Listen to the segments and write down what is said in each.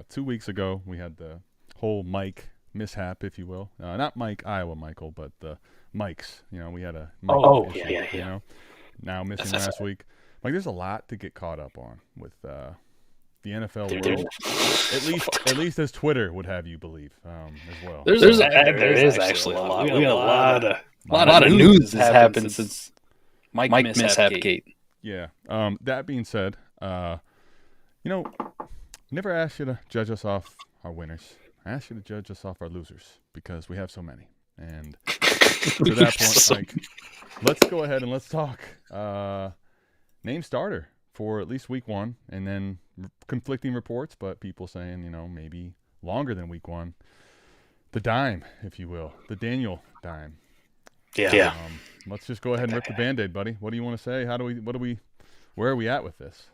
2 weeks ago, we had the whole mic mishap, if you will. Not Mike, Iowa Michael, but the mics. We had a mic issue, Yeah. Now missing That's last week. Like, there's a lot to get caught up on with the NFL There- world. At least as Twitter would have you believe, as well. there is actually a lot. We got a lot of news has happened since Mike mishap gate. Yeah. That being said, never asked you to judge us off our winners. I asked you to judge us off our losers because we have so many. And to that point, like, let's go ahead and let's talk name starter for at least week one, and then conflicting reports, but people saying, maybe longer than week one. The dime, if you will, the Daniel dime. Yeah. Let's just go ahead and rip the Band-Aid, buddy. What do you want to say? Where are we at with this?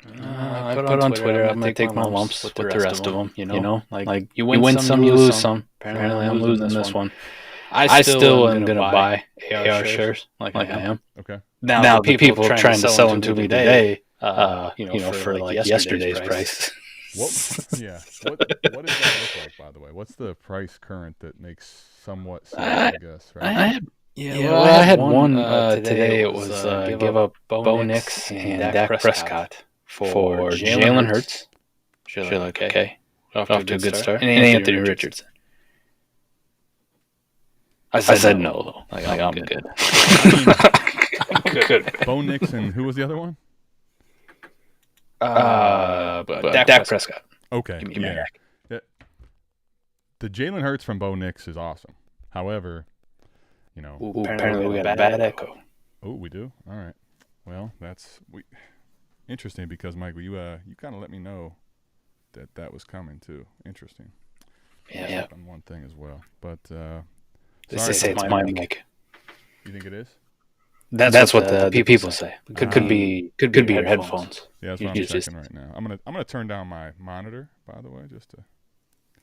I put on Twitter, I'm going to take my lumps with the rest of them, Like you win some, you lose some. Apparently I'm losing this one. I still am going to buy AR shares like I am. Okay. Now the people trying to sell them to me today, for like yesterday's price. What does that look like, by the way? What's the price current that makes somewhat sense, I guess, right? I had one today. It was give up Bo Nix and Dak Prescott for Jalen Hurts. You're like, okay, off to a good start. And Anthony Richardson. I said no, though. Like, I'm good. Good. Bo Nix and who was the other one? Dak Prescott. Okay. Yeah. The Jalen Hurts from Bo Nix is awesome. However, apparently we got a bad echo. Oh, we do? All right. Well, interesting because, Michael, you kind of let me know that was coming too. Interesting. Yeah. On one thing as well, but they say it's my mic. You think it is? That's what the people say. Could be your headphones. Yeah, that's what I'm checking right now. I'm gonna turn down my monitor, by the way, just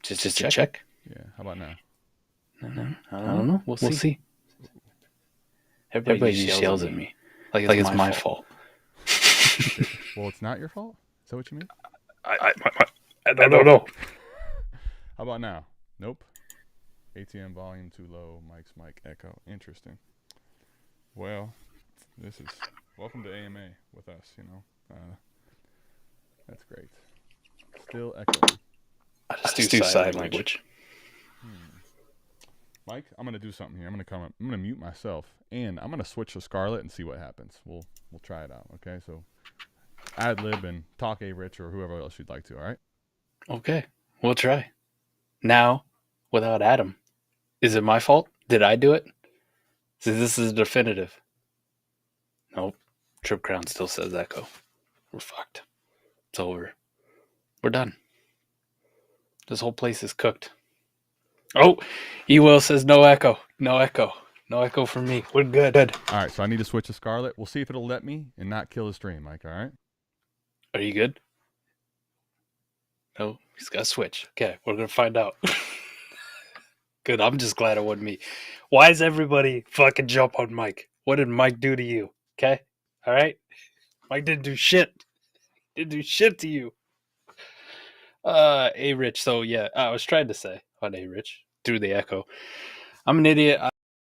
to check. Yeah. How about now? I don't know. We'll see. Everybody just yells at me like it's my fault. Well, it's not your fault. Is that what you mean? I don't know. How about now? Nope. ATM volume too low. Mike's mic echo. Interesting. Well, this is welcome to AMA with us. That's great. Still echoing. I just do sign language. Mike, I'm gonna do something here. I'm gonna mute myself, and I'm gonna switch to Scarlet and see what happens. We'll try it out. Okay, so ad lib and talk Rich or whoever else you'd like to. All right. Okay, we'll try. Now, without Adam, is it my fault? Did I do it? So this is definitive. Nope. Trip Crown still says echo. We're fucked. It's over. We're done. This whole place is cooked. Oh, E-Will says no echo. No echo. No echo from me. We're good. All right, so I need to switch to Scarlet. We'll see if it'll let me and not kill the stream, Mike, all right? Are you good? No, he's got to switch. Okay, we're going to find out. Good, I'm just glad it wasn't me. Why does everybody fucking jump on Mike? What did Mike do to you? Okay? All right? Mike didn't do shit. Didn't do shit to you. A-Rich, so yeah, I was trying to say on A-Rich, through the echo. I'm an idiot. I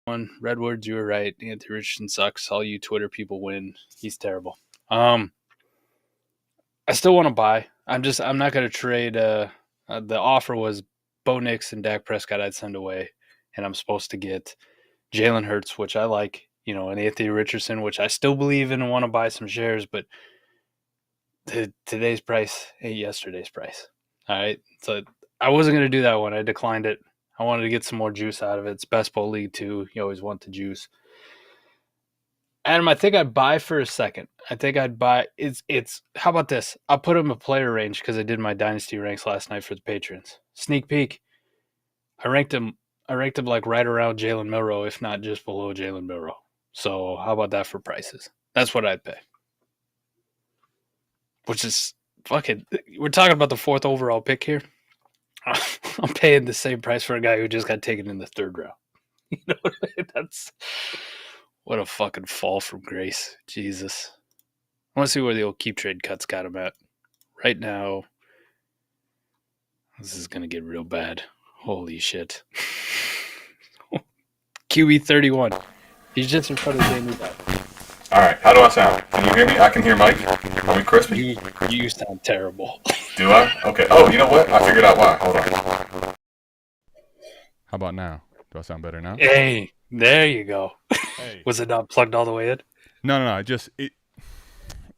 won. Redwoods, you were right. Anthony Richardson sucks. All you Twitter people win. He's terrible. I still want to buy. I'm not going to trade. The offer was Bo Nix and Dak Prescott I'd send away, and I'm supposed to get Jalen Hurts, which I like, and Anthony Richardson, which I still believe in and want to buy some shares, but today's price ain't yesterday's price. All right, so I wasn't going to do that one. I declined it. I wanted to get some more juice out of it. It's Best Ball League 2. You always want the juice. Adam, I think I'd buy for a second. I think I'd buy. It's. How about this? I'll put him a player range because I did my dynasty ranks last night for the patrons. Sneak peek. I ranked him like right around Jalen Milroe, if not just below Jalen Milroe. So how about that for prices? That's what I'd pay. Which is fucking. We're talking about the 4th overall pick here. I'm paying the same price for a guy who just got taken in the 3rd round. You know what I mean? That's. What a fucking fall from grace. Jesus. I want to see where the old keep trade cuts got him at. Right now, This is gonna get real bad. Holy shit. QE31. He's just in front of Jamie Bell. All right, how do I sound? Can you hear me? I can hear Mike. Are we crispy? You sound terrible. Do I? Okay. Oh, you know what? I figured out why. Hold on. How about now? Do I sound better now? Hey, there you go. Hey. Was it not plugged all the way in? No.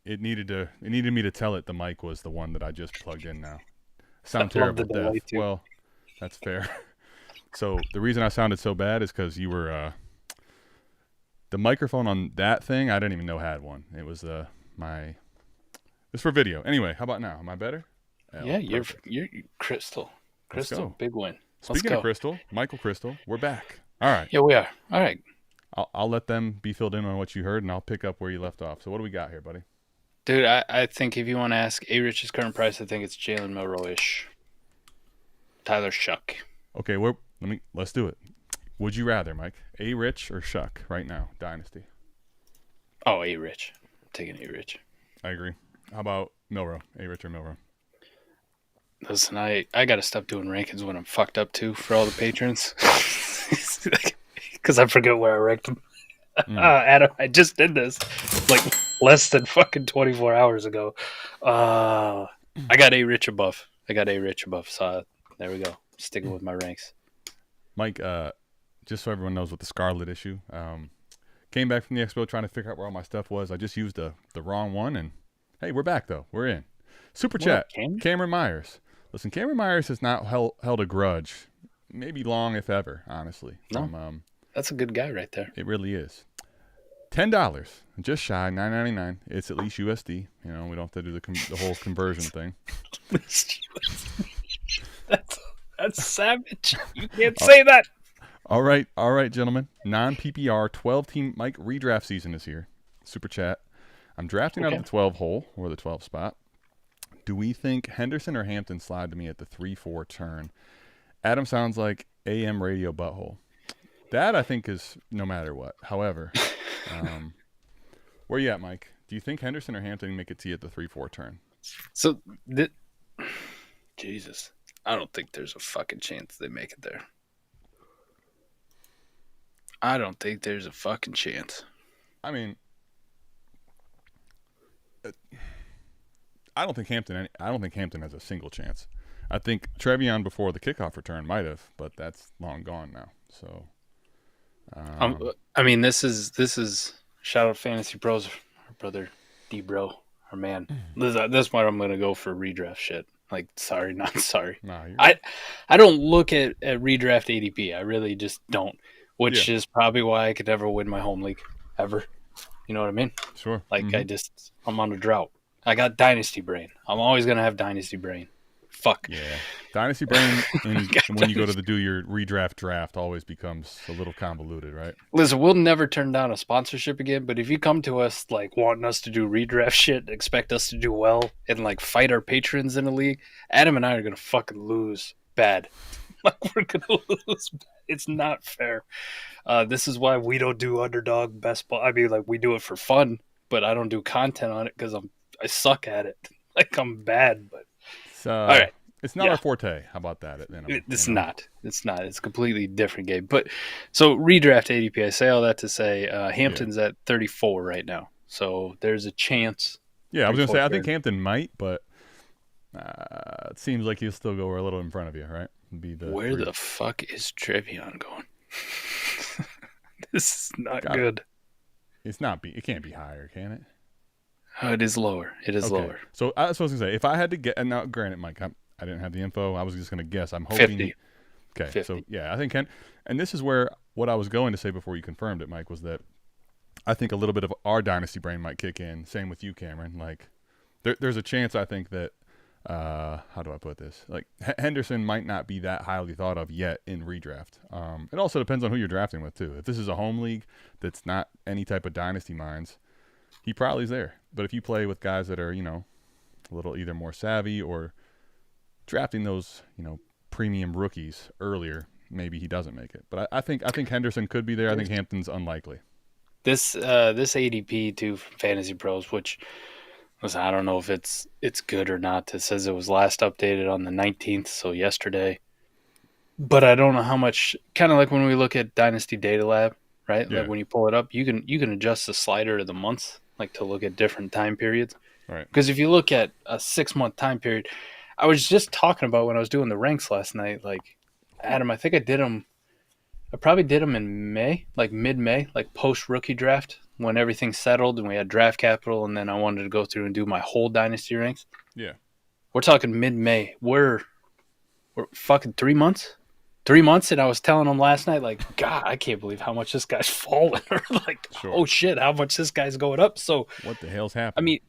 It needed me to tell it the mic was the one that I just plugged in now. Sound terrible, deaf. Well, that's fair. So the reason I sounded so bad is because you were the microphone on that thing. I didn't even know had one. It was it's for video. Anyway, how about now? Am I better? Yeah, you're Crystal. Crystal, big win. Speaking of Crystal, Michael Crystal, we're back. All right. Yeah, we are. All right. I'll let them be filled in on what you heard, and I'll pick up where you left off. So what do we got here, buddy? Dude, I think if you want to ask A-Rich's current price, I think it's Jalen Milroe-ish. Tyler Shuck. Okay, let's do it. Would you rather, Mike, A-Rich or Shuck right now, Dynasty? Oh, A-Rich. I'm taking A-Rich. I agree. How about Milroe? A-Rich or Milroe? Listen, I got to stop doing rankings when I'm fucked up, too, for all the patrons. Because I forget where I ranked them. Adam, I just did this like less than fucking 24 hours ago. I got A-Rich above. So there we go. Sticking with my ranks. Mike, just so everyone knows what the Scarlet issue, came back from the expo trying to figure out where all my stuff was. I just used the wrong one, and hey, we're back, though. We're in. Super chat, Cameron Myers. Listen, Cameron Myers has not held a grudge, maybe long, if ever, honestly. No, that's a good guy right there. It really is. $10, just shy, $9.99. It's at least USD. You know, we don't have to do the whole conversion thing. That's savage. You can't say that. All right, gentlemen. Non-PPR 12-team Mike redraft season is here. Super chat. I'm drafting out of the 12 hole or the 12 spot. Do we think Henderson or Hampton slide to me at the 3-4 turn? Adam sounds like AM radio butthole. That I think is no matter what. However, where you at, Mike? Do you think Henderson or Hampton make it to you at the 3-4 turn? So, Jesus, I don't think there's a fucking chance they make it there. I don't think there's a fucking chance. I mean, I don't think Hampton has a single chance. I think Trevion before the kickoff return might have, but that's long gone now. So, I mean, this is shout out Fantasy Pros, our brother D-Bro, our man. This one I'm gonna go for redraft shit. Like, sorry, not sorry. Nah, I don't look at redraft ADP. I really just don't. Which is probably why I could never win my home league ever. You know what I mean? Sure. Like I'm on a drought. I got dynasty brain. I'm always gonna have dynasty brain. Fuck. Yeah. Dynasty brain and when you go to do your redraft draft always becomes a little convoluted, right? Listen, we'll never turn down a sponsorship again, but if you come to us like wanting us to do redraft shit, expect us to do well, and like fight our patrons in the league, Adam and I are gonna fucking lose bad. Like, we're gonna lose bad. It's not fair. This is why we don't do underdog best ball. I mean, like, we do it for fun, but I don't do content on it because I suck at it. Like, I'm bad, but all right. It's not our forte. How about that? It's not. It's not. It's a completely different game. But so redraft ADP. I say all that to say Hampton's at 34 right now, so there's a chance. Yeah, I was gonna say I think Hampton might, but it seems like he'll still go a little in front of you, right? Where the fuck is Trevion going? This is not good. It's not. It can't be higher, can it? Oh, it is lower. Lower. So that's what I was gonna say. If I had to get, and now granted, Mike, I didn't have the info. I was just gonna guess. I'm hoping. 50. Okay, 50. So yeah, I think and this is where what I was going to say before you confirmed it, Mike, was that I think a little bit of our dynasty brain might kick in. Same with you, Cameron. Like, there's a chance I think that. How do I put this? Like, Henderson might not be that highly thought of yet in redraft. It also depends on who you're drafting with too. If this is a home league that's not any type of dynasty minds, he probably is there. But if you play with guys that are, a little either more savvy or drafting those, premium rookies earlier, maybe he doesn't make it. But I think Henderson could be there. I think Hampton's unlikely. This ADP too from Fantasy Pros, which Listen, I don't know if it's good or not. It says it was last updated on the 19th, so yesterday. But I don't know how much. Kind of like when we look at Dynasty Data Lab, right? Like Yeah. when you pull it up, you can adjust the slider to the months, like to look at different time periods. Right. Because if you look at a 6 month time period, I was just talking about when I was doing the ranks last night. Like Adam, I think I did them. I probably did them in May, like mid-May, like post rookie draft when everything settled and we had draft capital, and then I wanted to go through and do my whole dynasty ranks. Yeah. We're talking mid-May. We're fucking 3 months. 3 months, and I was telling him last night, like, God, I can't believe how much this guy's fallen. Or like, Sure. oh shit, how much this guy's going up. So What the hell's I happening?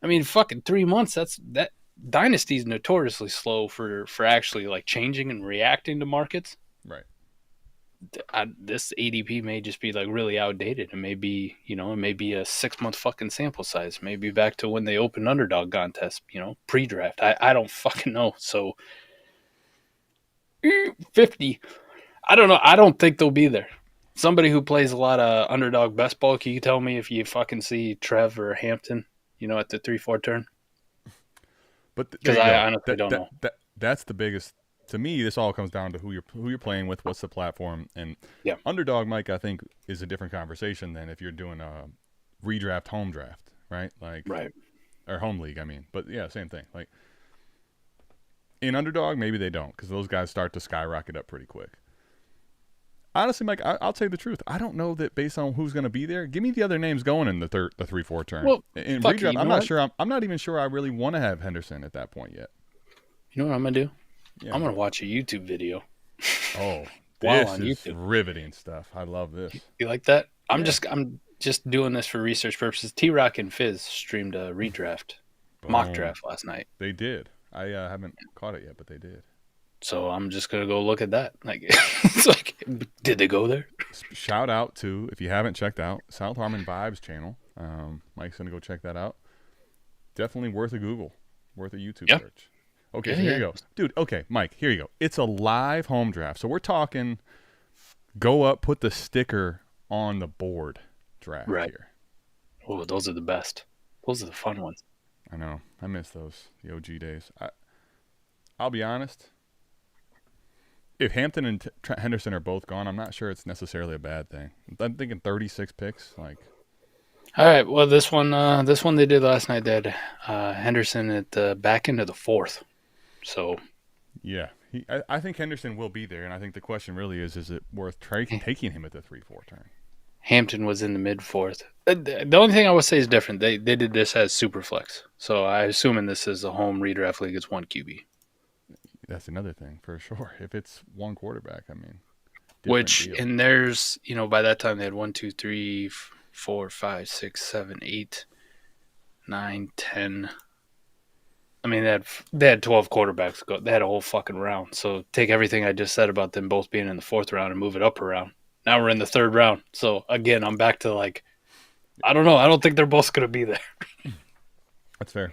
mean, fucking 3 months. That Dynasty's notoriously slow for actually like changing and reacting to markets. Right. This ADP may just be like really outdated. It may be, it may be a 6 month fucking sample size. Maybe back to when they opened underdog contest, pre-draft. I don't fucking know. So 50. I don't know. I don't think they'll be there. Somebody who plays a lot of underdog best ball, can you tell me if you fucking see Trev or Hampton, at the 3-4 turn? But Because I honestly don't know. That's the biggest. To me, this all comes down to who you're playing with, what's the platform, and Yeah. underdog, Mike, I think is a different conversation than if you're doing a redraft home draft, right? Like, Right. or home league, I mean. But yeah, same thing. Like in underdog, maybe they don't because those guys start to skyrocket up pretty quick. Honestly, Mike, I'll tell you the truth. I don't know that based on who's going to be there. Give me the other names going in the 3-4 turn. Well, in fuck redraft, you I'm know not what? sure. I'm not even sure I really want to have Henderson at that point yet. You know what I'm going to do? Yeah. I'm going to watch a YouTube video. Oh, While this on is YouTube. riveting stuff. I love this. You like that? I'm Yeah. just doing this for research purposes. T-Rock and Fizz streamed a redraft, mock Boom. draft last night. They did. I haven't caught it yet, but they did. So I'm just going to go look at that. Like, it's like, did they go there? Shout out to, if you haven't checked out, South Harmon Vibes channel. Mike's going to go check that out. Definitely worth a Google, worth a YouTube Yeah. search. Okay, Yeah, so here yeah. you go. Dude, okay, Mike, here you go. It's a live home draft. So we're talking go up, put the sticker on the board draft Right. here. Oh, those are the best. Those are the fun ones. I know. I miss those, the OG days. I'll be honest. If Hampton and Henderson are both gone, I'm not sure it's necessarily a bad thing. I'm thinking 36 picks. Like, All right. Well, this one they did last night. They had Henderson at the back end of the 4th. So yeah, I think Henderson will be there, and I think the question really is it worth taking him at the 3-4 turn? Hampton was in the mid 4th. The only thing I would say is different. They did this as super flex. So I assuming this is a home redraft league. It's one QB. That's another thing for sure. If it's one quarterback, I mean, Which deal. and there's by that time they had 1, 2, 3, 4, 5, 6, 7, 8, 9, 10. I mean they had 12 quarterbacks go. They had a whole fucking round. So take everything I just said about them both being in the 4th round and move it up a round. Now we're in the 3rd round. So again, I'm back to like, I don't know. I don't think they're both going to be there. That's fair.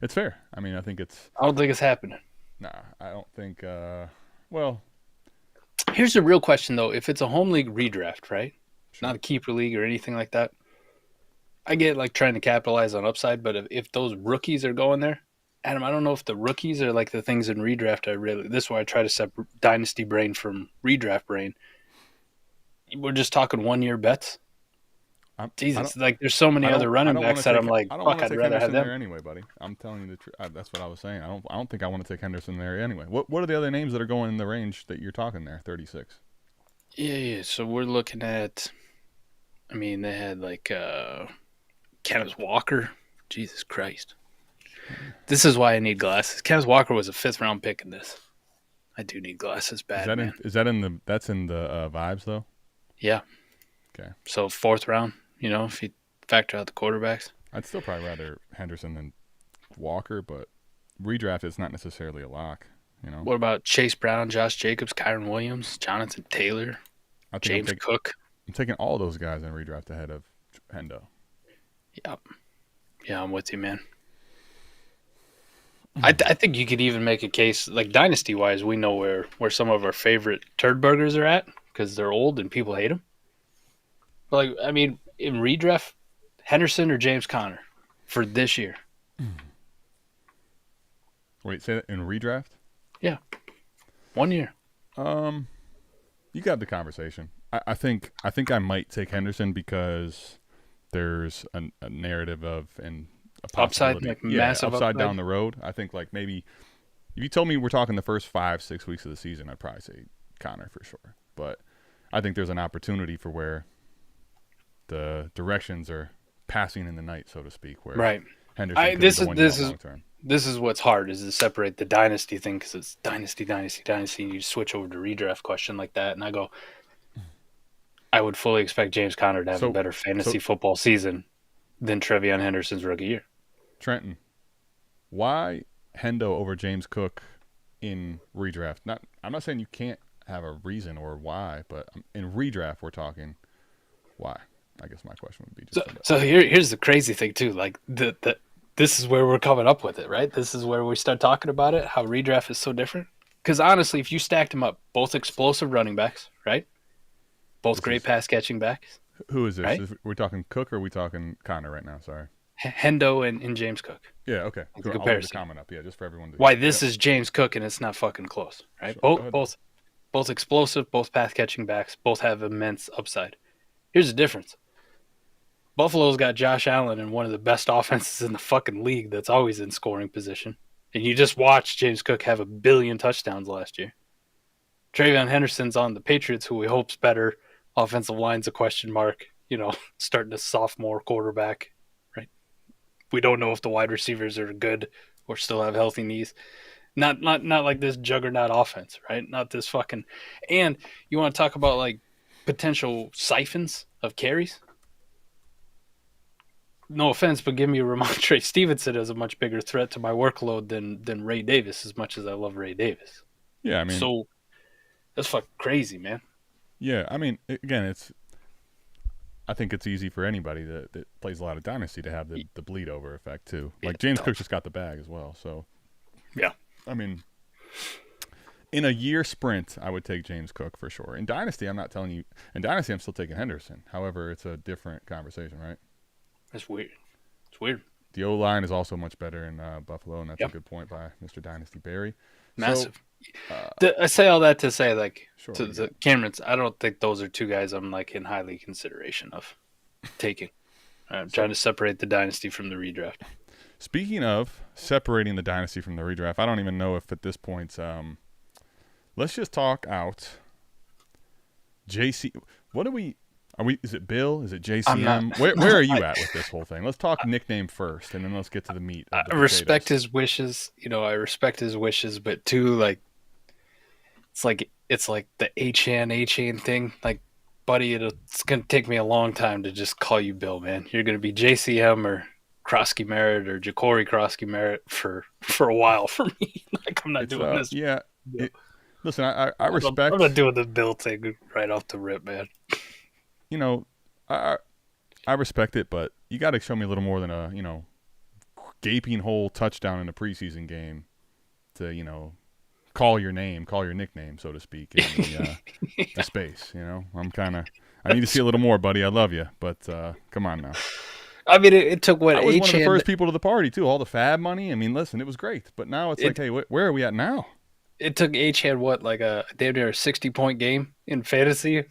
It's fair. I mean, I think it's. I don't think it's happening. Nah, I don't think. Well, Here's the real question though: if it's a home league redraft, right? sure. Not a keeper league or anything like that. I get like trying to capitalize on upside, but if those rookies are going there, Adam, I don't know if the rookies are like the things in redraft. This is why I try to separate dynasty brain from redraft brain. We're just talking 1-year bets. Jesus, like there's so many other running backs that I'm like, fuck, I'd rather have them there anyway, buddy. I'm telling you the truth. That's what I was saying. I don't think I want to take Henderson there anyway. What are the other names that are going in the range that you're talking there? 36. Yeah. So we're looking at. I mean, they had like Kenneth Walker. Jesus Christ. This is why I need glasses. Kenneth Walker was a 5th round pick in this. I do need glasses bad, man. That's in the vibes though? Yeah. Okay. So 4th round, if you factor out the quarterbacks. I'd still probably rather Henderson than Walker, but redraft is not necessarily a lock, What about Chase Brown, Josh Jacobs, Kyron Williams, Jonathan Taylor, James Cook? I'm taking all those guys in redraft ahead of Hendo. Yep. Yeah, I'm with you, man. I think you could even make a case, like dynasty-wise, we know where some of our favorite turd burgers are at because they're old and people hate them. Like, I mean, in redraft, Henderson or James Conner for this year. Wait, say that in redraft? Yeah, 1 year. You got the conversation. I think I might take Henderson because there's a narrative of and a Upside, possibility. like Yeah, massive upside upside. down the road. I think like maybe if you told me we're talking the first 5-6 weeks of the season, I'd probably say Connor for sure. But I think there's an opportunity for where the directions are passing in the night, so to speak, where Right. Henderson could be the one you want long term. This is what's hard is to separate the dynasty thing because it's dynasty. And you switch over to redraft question like that, and I go, I would fully expect James Conner to have a better fantasy football season than Trevion Henderson's rookie year. Trenton, why Hendo over James Cook in redraft? I'm not saying you can't have a reason or why, but in redraft we're talking why. I guess my question would be just so here's the crazy thing too. Like this is where we're coming up with it, right? This is where we start talking about it. How redraft is so different. Because honestly, if you stacked them up, both explosive running backs, right? Both great pass catching backs. Who is this? Right? Are we talking Cook or are we talking Connor right now? Sorry. Hendo and James Cook. Yeah, okay. The I'll leave the comment up. Yeah, just for everyone to why this is James Cook and it's not fucking close, right? Sure, both explosive, both pass catching backs, both have immense upside. Here's the difference. Buffalo's got Josh Allen in one of the best offenses in the fucking league that's always in scoring position. And you just watched James Cook have 1 billion touchdowns last year. Trevion Henderson's on the Patriots, who we hope's better. Offensive line's a question mark, starting a sophomore quarterback, right? We don't know if the wide receivers are good or still have healthy knees. Not like this juggernaut offense, right? Not this fucking. And you want to talk about like potential siphons of carries? No offense, but give me Ramondre Stevenson as a much bigger threat to my workload than Ray Davis, as much as I love Ray Davis. Yeah, I mean, so that's fucking crazy, man. Yeah, I mean, again, I think it's easy for anybody that plays a lot of Dynasty to have the bleed over effect too. Like James Cook just got the bag as well, so yeah. I mean, in a year sprint, I would take James Cook for sure. In Dynasty, I'm not telling you. In Dynasty, I'm still taking Henderson. However, it's a different conversation, right? That's weird. It's weird. The O-line is also much better in Buffalo, and that's a good point by Mr. Dynasty Barry. Massive. I say all that to say, like, sure, to the Camerons, I don't think those are two guys I'm, like, in highly consideration of taking. I'm trying to separate the Dynasty from the redraft. Speaking of separating the Dynasty from the redraft, I don't even know if at this point, let's just talk out JC. What are we? Is it Bill? Is it JCM? Where are you at with this whole thing? Let's talk nickname first, and then let's get to the meat. I respect his wishes. I respect his wishes, but too, like, it's like the Achane thing. Like, buddy, it's gonna take me a long time to just call you Bill, man. You're gonna be JCM or Croskey-Merritt or Jacory Croskey-Merritt for a while for me. Like, I'm not doing this. Yeah. Listen, I respect. I'm not doing the Bill thing right off the rip, man. I respect it, but you got to show me a little more than a gaping hole touchdown in a preseason game to call your nickname, so to speak, in the space. I need to see a little more, buddy. I love you, but come on now. I mean, it took what? I was one of the first people to the party too. All the fab money. I mean, listen, it was great, but now it's like, hey, where are we at now? It took H-Hand like a damn near 60-point game in fantasy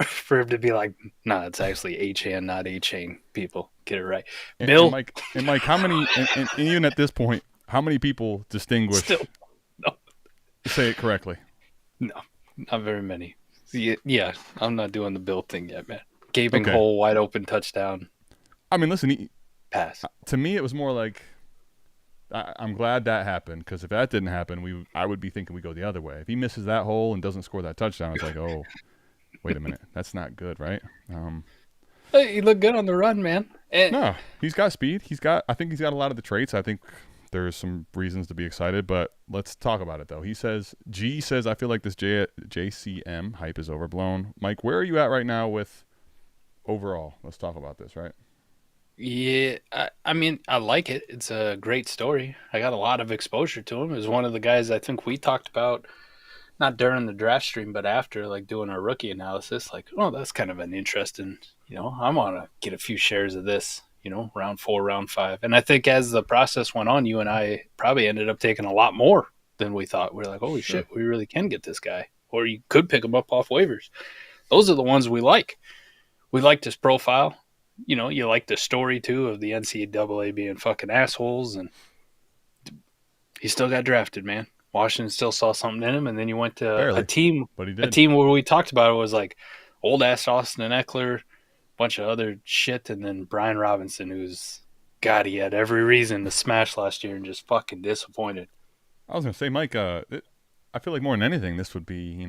for him to be like, nah, it's actually H-Hand, not A-Chain. People, get it right. Bill and Mike, how many? And even at this point, how many people distinguish? Still, no. Say it correctly. No, not very many. Yeah, I'm not doing the Bill thing yet, man. Gaping hole, wide open touchdown. I mean, listen, pass. To me, it was more like. I'm glad that happened because if that didn't happen, I would be thinking we go the other way. If he misses that hole and doesn't score that touchdown, it's like, oh, wait a minute, that's not good, right? He looked good on the run, man. No, he's got speed. I think he's got a lot of the traits. I think there's some reasons to be excited, but let's talk about it though. G says, I feel like this JCM hype is overblown. Mike, where are you at right now with overall? Let's talk about this, right? Yeah, I mean, I like it. It's a great story. I got a lot of exposure to him. It was one of the guys I think we talked about, not during the draft stream, but after, like, doing our rookie analysis. Like, oh, that's kind of an interesting, I want to get a few shares of this, round 4, round 5. And I think as the process went on, you and I probably ended up taking a lot more than we thought. We're like, holy shit, we really can get this guy. Or you could pick him up off waivers. Those are the ones we like. We liked his profile. You like the story, too, of the NCAA being fucking assholes. And he still got drafted, man. Washington still saw something in him. And then you went to Barely, a team where we talked about it was like old-ass Austin Eckler, bunch of other shit, and then Brian Robinson, who's, God, he had every reason to smash last year and just fucking disappointed. I was going to say, Mike, I feel like more than anything, this would be,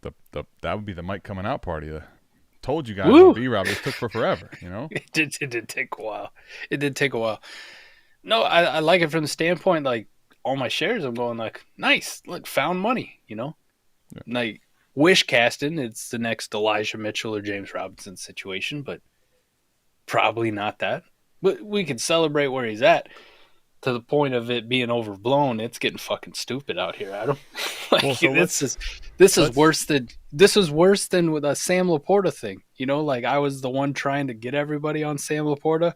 that would be the Mike coming out party. Told you guys B-Rob, this took forever, It did take a while. It did take a while. No, I like it from the standpoint, like, all my shares, I'm going like, nice, look, found money, Yeah. Like, wish casting, it's the next Elijah Mitchell or James Robinson situation, but probably not that. But we could celebrate where he's at. To the point of it being overblown, it's getting fucking stupid out here, Adam. This is worse than with a Sam Laporta thing. Like I was the one trying to get everybody on Sam Laporta.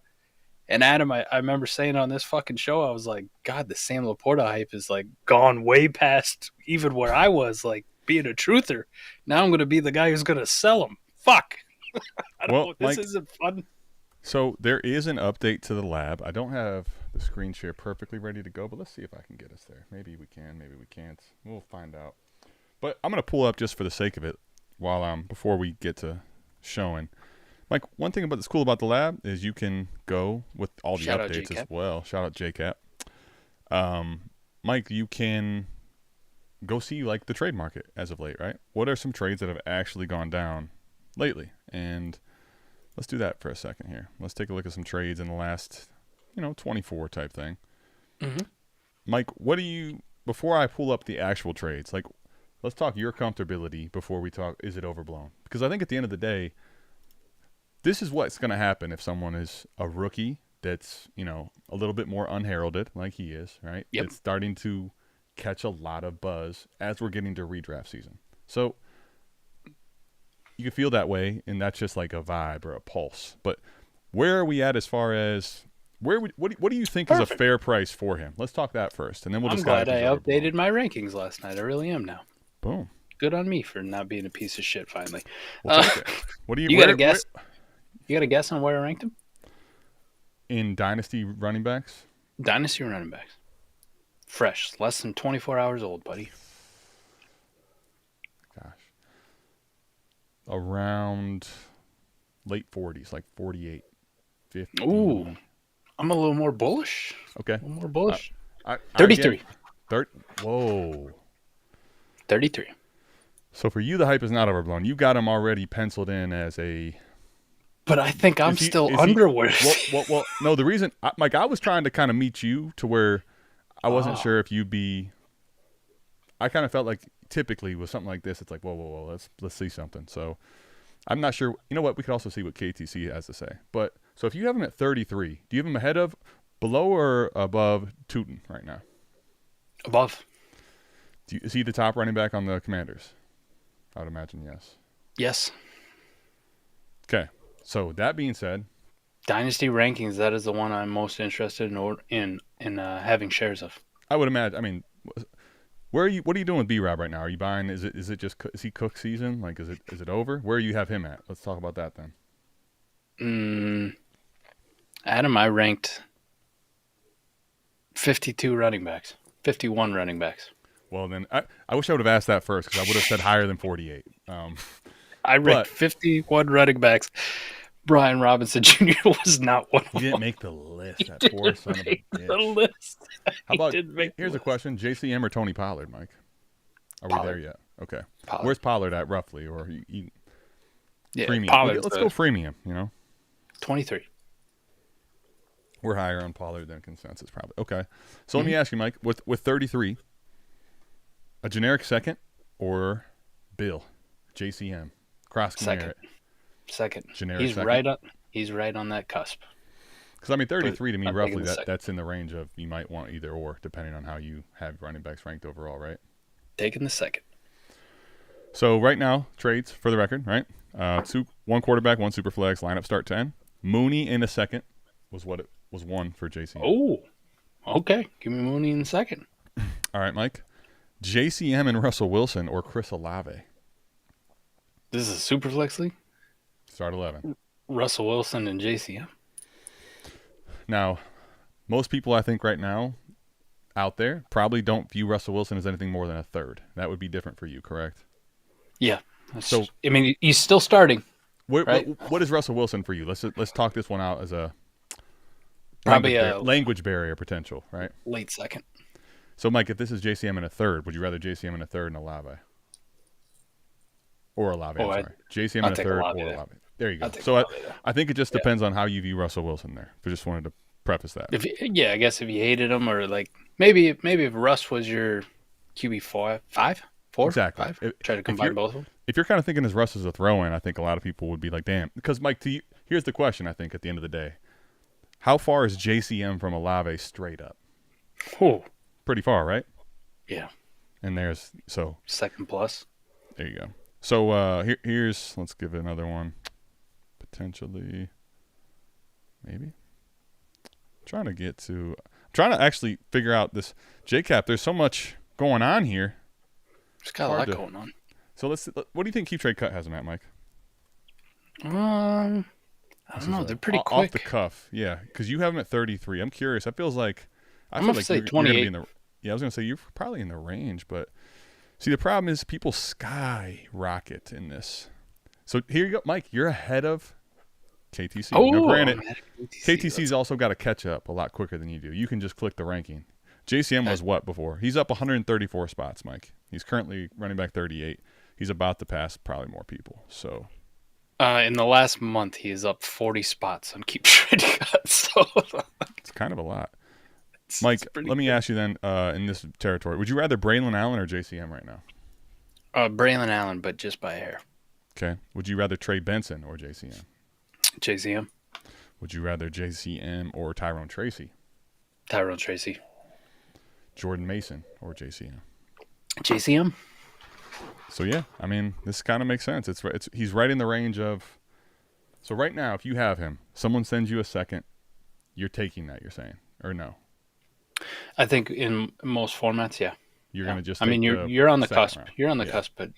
And Adam, I remember saying on this fucking show, I was like, God, the Sam Laporta hype is like gone way past even where I was, like being a truther. Now I'm going to be the guy who's going to sell him. Fuck. This isn't fun. So there is an update to the lab. I don't have the screen share perfectly ready to go, but let's see if I can get us there. Maybe we can, maybe we can't. We'll find out. But I'm going to pull up just for the sake of it before we get to showing. Mike, one thing that's cool about the lab is you can go with all the updates as well. Shout out JCap. Mike, you can go see like the trade market as of late, right? What are some trades that have actually gone down lately? And let's do that for a second here. Let's take a look at some trades in the last, 24 type thing. Mm-hmm. Mike, before I pull up the actual trades, like, let's talk your comfortability before we talk, is it overblown? Because I think at the end of the day, this is what's going to happen if someone is a rookie that's, a little bit more unheralded, like he is, right? Yep. It's starting to catch a lot of buzz as we're getting to redraft season. So you can feel that way, and that's just like a vibe or a pulse. But where are we at as far as what do you think is a fair price for him? Let's talk that first, and then we'll decide. I'm glad I updated my rankings last night. I really am now. Boom. Good on me for not being a piece of shit finally. We'll take it. What do you got a guess? You got a guess on where I ranked him? In Dynasty running backs? Dynasty running backs. Fresh. Less than 24 hours old, buddy. Gosh. Around late 40s, like 48, 50. Ooh. I'm a little more bullish. Okay. A little more bullish. 33. Whoa. 33. So for you, the hype is not overblown. You got him already penciled in as a... But I think I'm still underworthy. Well, no, the reason... Mike, I was trying to kind of meet you to where I wasn't sure if you'd be... I kind of felt like typically with something like this, it's like, whoa, let's see something. So I'm not sure. You know what? We could also see what KTC has to say. But so if you have him at 33, do you have him ahead of, below, or above Tootin right now? Above. Is he the top running back on the Commanders? I would imagine yes. Yes. Okay. So that being said, Dynasty rankings, that is the one I'm most interested in having shares of. I would imagine. I mean, what are you doing with B-Rob right now? Are you buying? Is he cook season? Like, is it over? Where do you have him at? Let's talk about that then. Adam, I ranked 52 running backs, 51 running backs. Well, then I wish I would have asked that first because I would have said higher than 48. I ranked 51 running backs. Brian Robinson Jr. was not one of them. He didn't make the list. That poor son of a bitch. The list. How about, here's a question, JCM or Tony Pollard, Mike? Are we there yet? Okay. Pollard. Where's Pollard at roughly? Or premium? Pollard's Let's go freemium, 23. We're higher on Pollard than consensus probably. Okay. So let me ask you, Mike, with 33, a generic second or Bill, JCM, Croskey-Merritt? Second. Generic he's second? He's right on that cusp. Because, I mean, 33 to me, roughly, that's in the range of you might want either or, depending on how you have running backs ranked overall, right? Taking the second. So right now, trades, for the record, right? One quarterback, one super flex, lineup start 10. Mooney in a second was what it was one for JCM. Oh, okay. Give me Mooney in a second. All right, Mike. JCM and Russell Wilson or Chris Olave? This is a super flex league. Start 11. Russell Wilson and JCM. Now, most people I think right now out there probably don't view Russell Wilson as anything more than a third. That would be different for you, correct? Yeah. So, I mean, he's still starting. What is Russell Wilson for you? Let's talk this one out as a probably language barrier potential, right? Late second. So, Mike, if this is JCM in a third, would you rather JCM in a third and Olave? Or Olave, I'm sorry. JCM in a third or Olave. There you go. So I think it just depends on how you view Russell Wilson there. I just wanted to preface that. I guess if you hated him, or like maybe if Russ was your QB 4, exactly. 5, try to combine both of them. If you're kind of thinking as Russ as a throw-in, I think a lot of people would be like, damn. Because, Mike, here's the question, I think, at the end of the day. How far is JCM from Olave straight up? Oh. Pretty far, right? Yeah. And there's, so. Second plus. There you go. So here's, let's give it another one. Potentially, maybe. I'm trying to actually figure out this JCap. There's so much going on here. There's got a lot going on. So what do you think Keep Trade Cut has him at, Mike? I don't know. They're pretty quick. Off the cuff, yeah. Because you have him at 33. I'm curious. That feels like I'm going to say 28. I was going to say you're probably in the range, but see, the problem is people skyrocket in this. So here you go, Mike. You're ahead of KTC. Oh, now, granted, KTC's also got to catch up a lot quicker than you do. You can just click the ranking. JCM was what before? He's up 134 spots, Mike. He's currently running back 38. He's about to pass probably more people. So, in the last month, he is up 40 spots on Keep Trade Cut. So it's kind of a lot. Mike, let me ask you then, in this territory, would you rather Braylon Allen or JCM right now? Braylon Allen, but just by a hair. Okay. Would you rather Trey Benson or JCM? JCM. Would you rather JCM or Tyrone Tracy? Tyrone Tracy. Jordan Mason or JCM? JCM. So yeah, I mean, this kind of makes sense. He's right in the range of. So right now, if you have him, someone sends you a second, you're taking that. You're saying, or no? I think in most formats, yeah. You're gonna just. I mean, you're on the cusp. Round. You're on the cusp, but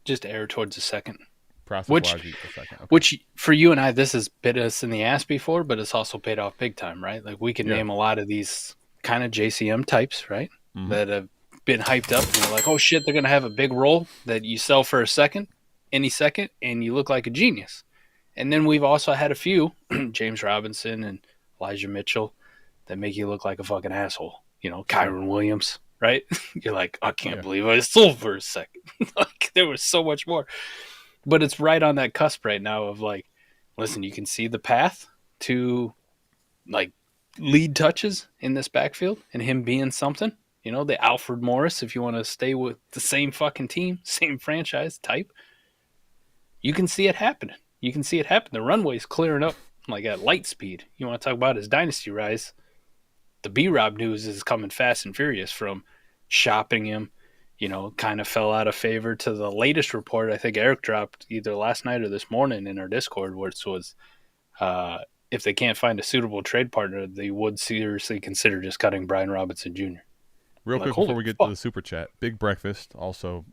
just err towards the second. Process-wise, the second. Okay. Which for you and I, this has bit us in the ass before, but it's also paid off big time, right? Like we can name a lot of these kind of JCM types, right? Mm-hmm. That have been hyped up and you're like, oh shit, they're gonna have a big role that you sell for any second, and you look like a genius. And then we've also had a few, James Robinson and Elijah Mitchell, that make you look like a fucking asshole. You know, Kyron Williams, right? You're like, I can't believe I sold for a second. Like there was so much more. But it's right on that cusp right now of like, listen, you can see the path to like lead touches in this backfield and him being something. You know, the Alfred Morris, if you want to stay with the same fucking team, same franchise type, you can see it happening. You can see it happen. The runway's clearing up like at light speed. You want to talk about his dynasty rise? The B-Rob news is coming fast and furious from shopping him. You know, kind of fell out of favor to the latest report I think Eric dropped either last night or this morning in our Discord, which was if they can't find a suitable trade partner, they would seriously consider just cutting Brian Robinson Jr. Real quick before we get to the super chat, Big Breakfast also,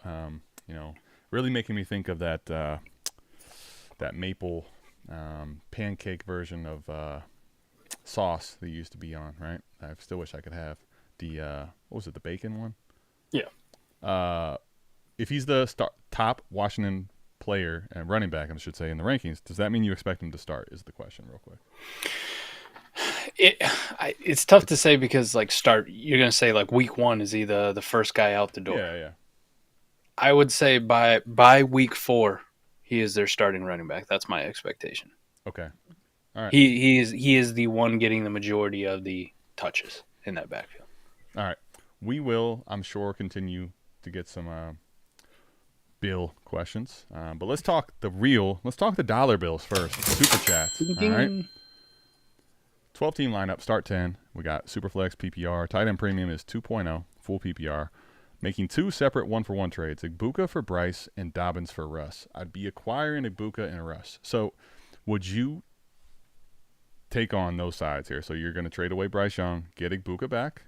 you know, really making me think of that that maple pancake version of sauce that used to be on, right? I still wish I could have the what was it, the bacon one? Yeah. If he's the top Washington player and running back, I should say, in the rankings, does that mean you expect him to start? Is the question, real quick. It's tough to say because like you're gonna say like week 1 is he the first guy out the door? Yeah. I would say by week 4 he is their starting running back. That's my expectation. Okay. All right. He is the one getting the majority of the touches in that backfield. All right. We will, I'm sure, continue to get some bill questions. But let's talk the dollar bills first. Super chats. All right. 12-team lineup, start 10. We got Superflex, PPR. Tight end premium is 2.0, full PPR. Making 2 separate 1-for-1 trades. Ibuka for Bryce and Dobbins for Russ. I'd be acquiring Ibuka and Russ. So would you take on those sides here. So you're going to trade away Bryce Young, get Ibuka back,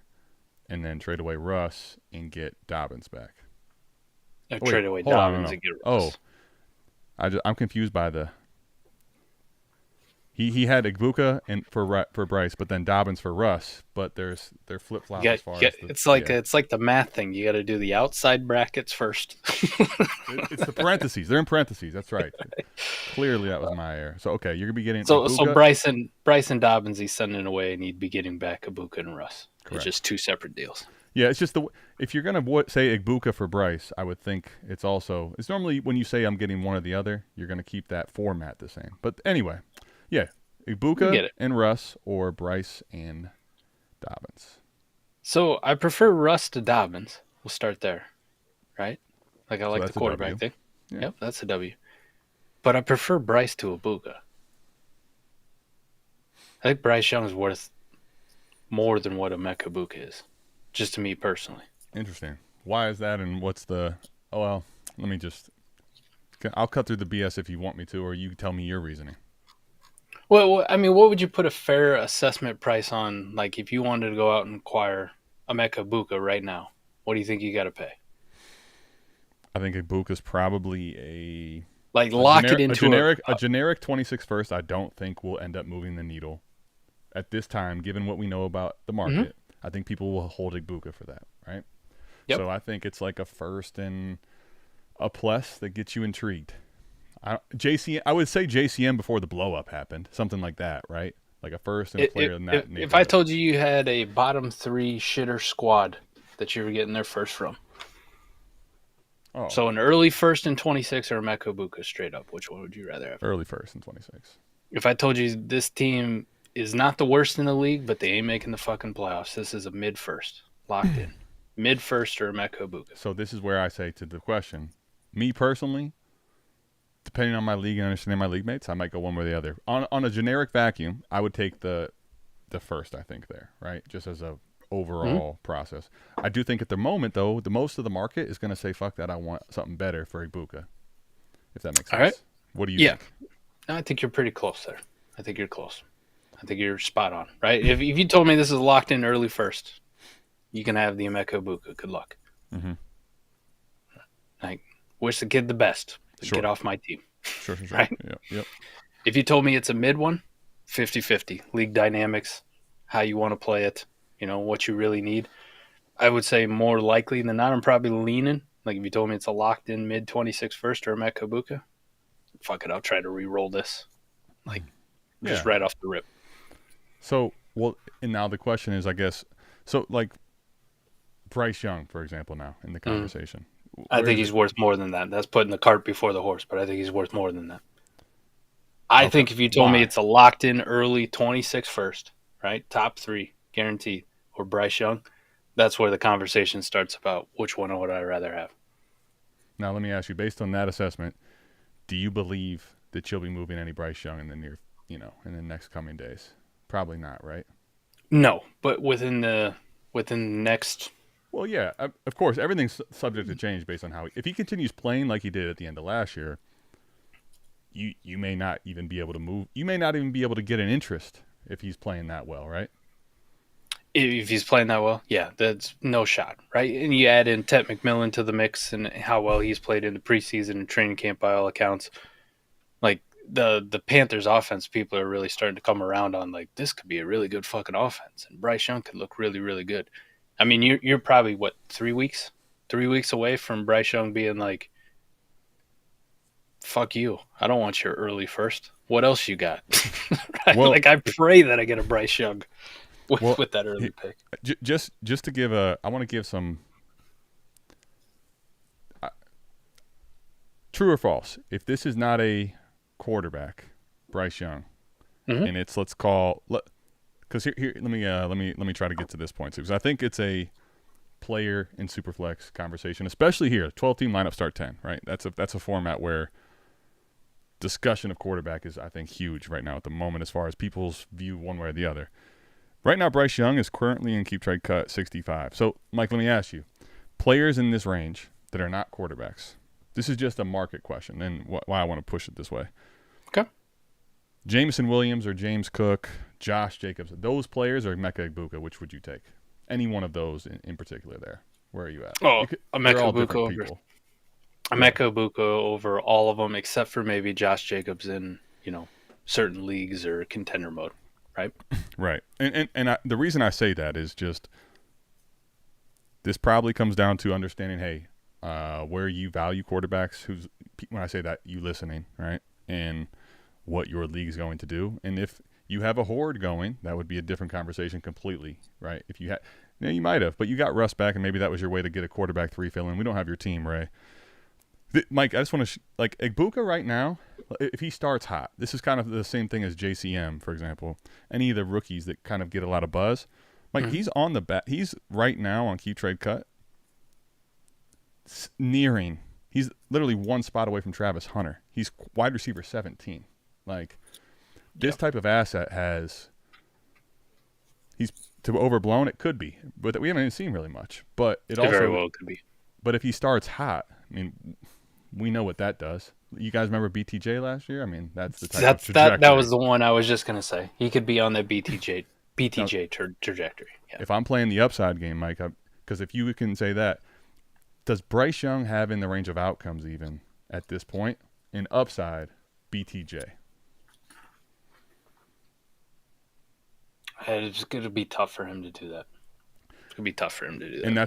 and then trade away Russ and get Dobbins back. Trade away Dobbins and get Russ. I'm confused by the. He had Ibuka and for Bryce, but then Dobbins for Russ. But they're flip flop as far as it's like the math thing. You got to do the outside brackets first. It's the parentheses. They're in parentheses. That's right. Clearly, that was my error. So okay, you're gonna be getting so Ibuka. Bryce and Dobbins. He's sending away, and he'd be getting back Ibuka and Russ. Correct. It's just two separate deals. Yeah, it's just if you're gonna say Ibuka for Bryce, I would think it's normally when you say I'm getting one or the other, you're gonna keep that format the same. But anyway, yeah, Ibuka and Russ or Bryce and Dobbins. So I prefer Russ to Dobbins. We'll start there, right? Like I like the quarterback thing. Yeah. Yep, that's a W. But I prefer Bryce to Ibuka. I think Bryce Young is worth more than what Emeka Ibuka is. Just to me personally. Interesting. Why is that, and what's the? Oh well, let me just. I'll cut through the BS if you want me to, or you tell me your reasoning. Well, I mean, what would you put a fair assessment price on? Like, if you wanted to go out and acquire Emeka Ibuka right now, what do you think you got to pay? I think Ibuka's probably a generic 26 first. I don't think will end up moving the needle at this time, given what we know about the market. Mm-hmm. I think people will hold Ibuka for that, right? Yep. So I think it's like a first and a plus that gets you intrigued. I would say JCM before the blow up happened, something like that, right? Like a first and a player in that neighborhood. If I told you had a bottom 3 shitter squad that you were getting their first from, so an early first and 26 or Emeka Ibuka straight up, which one would you rather have? Early first and 26. If I told you this team is not the worst in the league, but they ain't making the fucking playoffs. This is a mid-first, locked in. Mid-first or Emeka Ibuka. So this is where I say to the question, me personally, depending on my league and understanding my league mates, I might go one way or the other. On a generic vacuum, I would take the first, I think, there, right? Just as a overall process. I do think at the moment, though, the most of the market is going to say, fuck that, I want something better for Ibuka, if that makes sense. All right. What do you think? I think you're pretty close there. I think you're close. I think you're spot on, right? If you told me this is locked in early first, you can have the Emeka Ibuka. Good luck. Mm-hmm. Like, wish the kid the best. Get off my team. Sure. Right? Yep. If you told me it's a mid one, 50-50. League dynamics, how you want to play it, what you really need. I would say more likely than not, I'm probably leaning. Like if you told me it's a locked in mid 26 first or Emeka Ibuka, fuck it, I'll try to re-roll this. Like just right off the rip. So, and now the question is, I guess, so like Bryce Young, for example, now in the conversation. I think he's worth more than that. That's putting the cart before the horse, but I think he's worth more than that. I think if you told me it's a locked in early 26 first, right? Top 3 guaranteed, or Bryce Young, that's where the conversation starts about which one would I rather have. Now, let me ask you, based on that assessment, do you believe that you'll be moving any Bryce Young in the in the next coming days? Probably not, right? No, but within the next. Well, yeah, of course, everything's subject to change based on if he continues playing like he did at the end of last year. You may not even be able to move. You may not even be able to get an interest if he's playing that well, right? If he's playing that well, yeah, that's no shot, right? And you add in Ted McMillan to the mix and how well he's played in the preseason and training camp by all accounts. Like the Panthers offense, people are really starting to come around on like this could be a really good fucking offense, and Bryce Young could look really, really good. I mean, you're probably 3 weeks away from Bryce Young being like, fuck you, I don't want your early first. What else you got? Right? Well, like I pray that I get a Bryce Young with that early pick. Just to give I want to give some true or false. If this is not a quarterback, Bryce Young, and it's because here let me try to get to this point because I think it's a player in Superflex conversation, especially here. 12-team lineup start 10, right? That's a format where discussion of quarterback is, I think, huge right now at the moment as far as people's view one way or the other. Right now, Bryce Young is currently in keep trade cut 65. So, Mike, let me ask you, players in this range that are not quarterbacks. This is just a market question and why I want to push it this way. Okay. Jameson Williams or James Cook, Josh Jacobs, those players, or Emeka Egbuka, which would you take? Any one of those in particular there. Where are you at? Oh, They're all Emeka different Egbuka people. Emeka Egbuka over all of them except for maybe Josh Jacobs in, certain leagues or contender mode, right? Right. And the reason I say that is just this probably comes down to understanding, hey, where you value quarterbacks, when I say that, you listening, right? And what your league's going to do. And if you have a horde going, that would be a different conversation completely, right? If you had, you might have, but you got Russ back, and maybe that was your way to get a quarterback 3 fill in. We don't have your team, Ray. Mike, I just want to like Egbuka right now. If he starts hot, this is kind of the same thing as JCM, for example. Any of the rookies that kind of get a lot of buzz. Mike, he's on the bat. He's right now on Keep Trade Cut. Nearing. He's literally one spot away from Travis Hunter. He's wide receiver 17. Like, this type of asset he's to overblown. It could be, but we haven't even seen really much. But it also very well could be. But if he starts hot, I mean, we know what that does. You guys remember BTJ last year? I mean, that's the type of trajectory. That was the one I was just gonna say. He could be on that BTJ trajectory. Yeah. If I'm playing the upside game, Mike, because if you can say that, does Bryce Young have in the range of outcomes even at this point in upside BTJ? It's going to be tough for him to do that. It's going to be tough for him to do that. And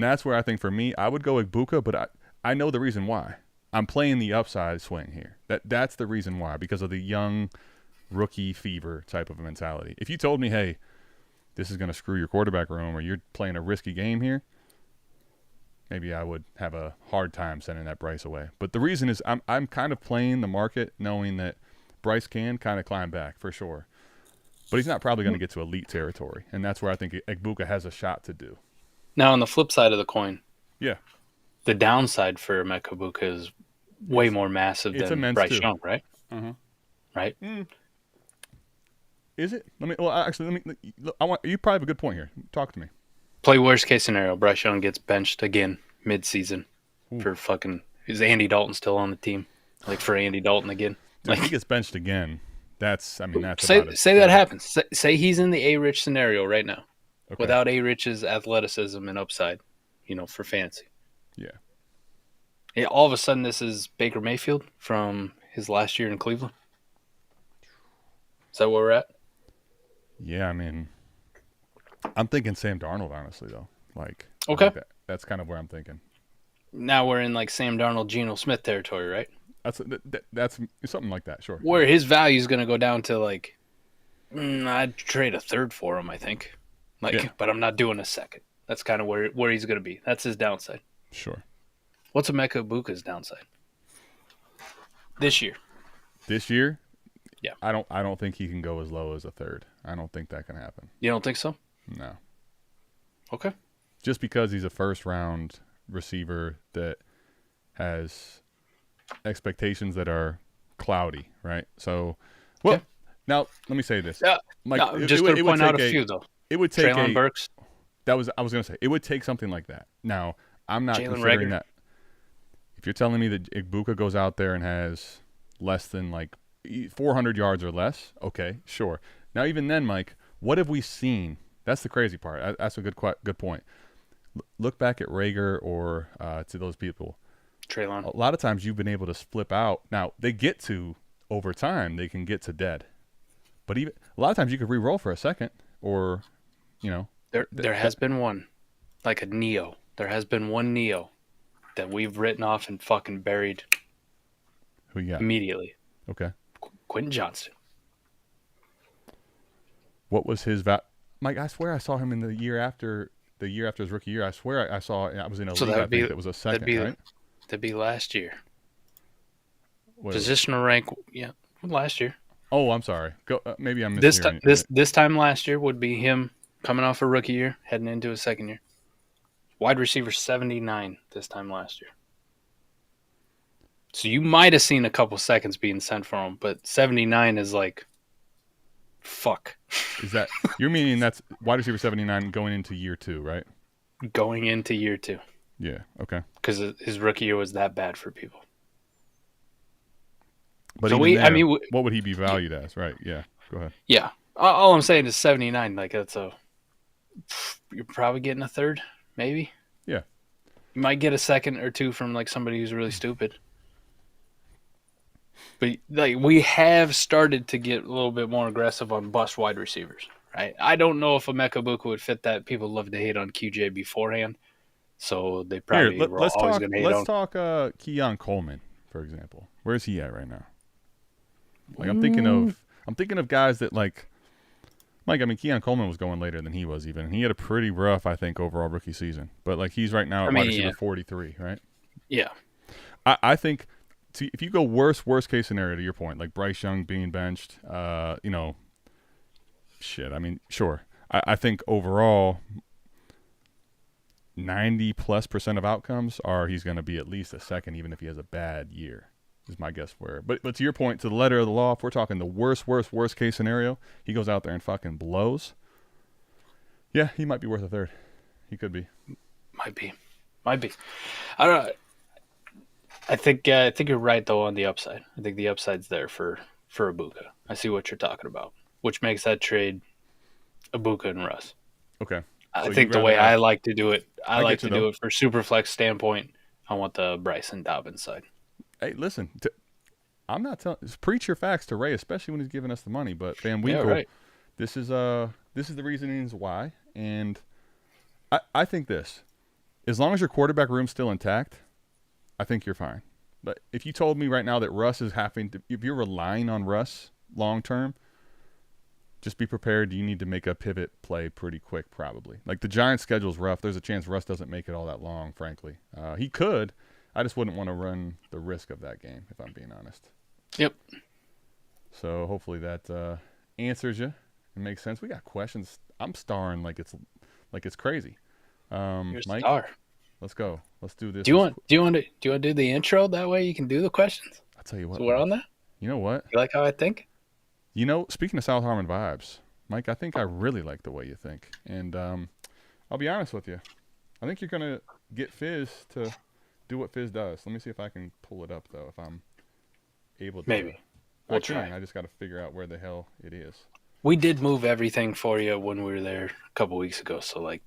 that's where I think for me, I would go Egbuka, but I know the reason why. I'm playing the upside swing here. That's the reason why, because of the young rookie fever type of a mentality. If you told me, hey, this is going to screw your quarterback room or you're playing a risky game here, maybe I would have a hard time sending that Bryce away. But the reason is I'm kind of playing the market knowing that Bryce can kind of climb back for sure. But he's not probably going to get to elite territory, and that's where I think Egbuka has a shot to do. Now, on the flip side of the coin, yeah, the downside for Emeka Egbuka is way more massive than Bryce Young, right? Right? Is it? You probably have a good point here. Talk to me. Play worst case scenario. Bryce Young gets benched again mid-season for fucking. Is Andy Dalton still on the team? Like for Andy Dalton again? If he gets benched again. That's say that happens. Say he's in the A-Rich scenario right now, without A-Rich's athleticism and upside, for fantasy. Yeah. All of a sudden, this is Baker Mayfield from his last year in Cleveland. Is that where we're at? Yeah, I mean, I'm thinking Sam Darnold, honestly, though. Like, okay, that's kind of where I'm thinking. Now we're in like Sam Darnold, Geno Smith territory, right? That's something like that, sure. Where his value is going to go down to like, I'd trade a third for him, I think. But I'm not doing a second. That's kind of where he's going to be. That's his downside. Sure. What's Emeka Egbuka's downside? This year. This year? Yeah. I don't think he can go as low as a third. I don't think that can happen. You don't think so? No. Okay. Just because he's a first round receiver that has expectations that are cloudy, right? So, now let me say this. Mike, just going to point out a few though. It would take Treylon Burks. I was going to say it would take something like that. Now, I'm not considering that. If you're telling me that Egbuka goes out there and has less than like 400 yards or less, okay, sure. Now, even then, Mike, what have we seen? That's the crazy part. That's a good point. Look back at Rager or to those people. Treylon. A lot of times you've been able to flip out. Now, they get to, over time, they can get to dead. But even a lot of times you could re-roll for a second or, There has been one, like a Neo. There has been one Neo that we've written off and fucking buried. Who you got? Immediately. Okay. Quentin Johnston. What was his Mike, I swear I saw him in the year after his rookie year. I swear I was in a league, I think that was a second, right? That'd be last year. What Positional rank, last year. Oh, I'm sorry. Go. Maybe I'm mishearing. This time last year would be him coming off a rookie year, heading into his second year. Wide receiver 79 this time last year. So you might have seen a couple seconds being sent for him, but 79 is like, fuck. Is that you're meaning that's wide receiver 79 going into year 2, right? Going into year 2. Yeah. Okay. Because his rookie year was that bad for people. But So even there, we, what would he be valued as? Right? Yeah. Go ahead. yeah. All I'm saying is 79. Like you're probably getting a third, maybe. Yeah. You might get a second or two from like somebody who's really stupid. But like we have started to get a little bit more aggressive on bust wide receivers, right? I don't know if Emeka Buka would fit that. People love to hate on QJ beforehand, so they probably were always going to hate on. Let's talk Keon Coleman, for example. Where's he at right now? Like I'm thinking of guys that like Mike. I mean, Keon Coleman was going later than he was even. He had a pretty rough, I think, overall rookie season. But like he's right now at wide receiver 43, right? Yeah. I think. If you go worst case scenario to your point, like Bryce Young being benched, I mean, sure. I think overall, 90+% of outcomes are he's going to be at least a second, even if he has a bad year. Is my guess where. But to your point, to the letter of the law, if we're talking the worst case scenario, he goes out there and fucking blows. Yeah, he might be worth a third. He could be. Might be. I don't know. I think you're right though on the upside. I think the upside's there for Ibuka. I see what you're talking about, which makes that trade Ibuka and Russ. Okay. I think the way I like to do it, I like to do it for Superflex standpoint. I want the Bryson Dobbins side. Hey, listen, I'm not telling. Preach your facts to Ray, especially when he's giving us the money. But Van Winkle, right. This is the reasonings why, and I think this, as long as your quarterback room's still intact, I think you're fine. But if you told me right now that Russ is if you're relying on Russ long term, just be prepared. You need to make a pivot play pretty quick, probably. Like the Giants' schedule's rough. There's a chance Russ doesn't make it all that long, frankly. He could. I just wouldn't want to run the risk of that game, if I'm being honest. Yep. So hopefully that answers you and makes sense. We got questions. I'm starring like it's crazy. You're Mike, star. Let's go. Let's do this. Do you want to do the intro? That way you can do the questions. I'll tell you what. So we're on that. You know what? You like how I think? Speaking of South Harmon vibes, Mike, I think I really like the way you think. And I'll be honest with you. I think you're going to get Fizz to do what Fizz does. Let me see if I can pull it up, though, if I'm able to. Maybe. We'll try. I just got to figure out where the hell it is. We did move everything for you when we were there a couple weeks ago. So, like,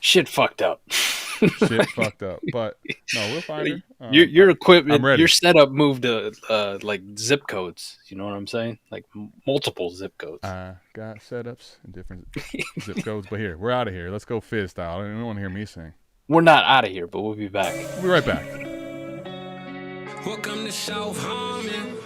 shit fucked up. Shit fucked up. But, no, we'll find her. Your equipment, I'm ready. your setup moved to, like, zip codes. You know what I'm saying? Like, multiple zip codes. I got setups and different zip codes. But here, we're out of here. Let's go Fizz style. I don't want to hear me sing. We're not out of here, but we'll be back. We'll be right back. Welcome to South Harmon.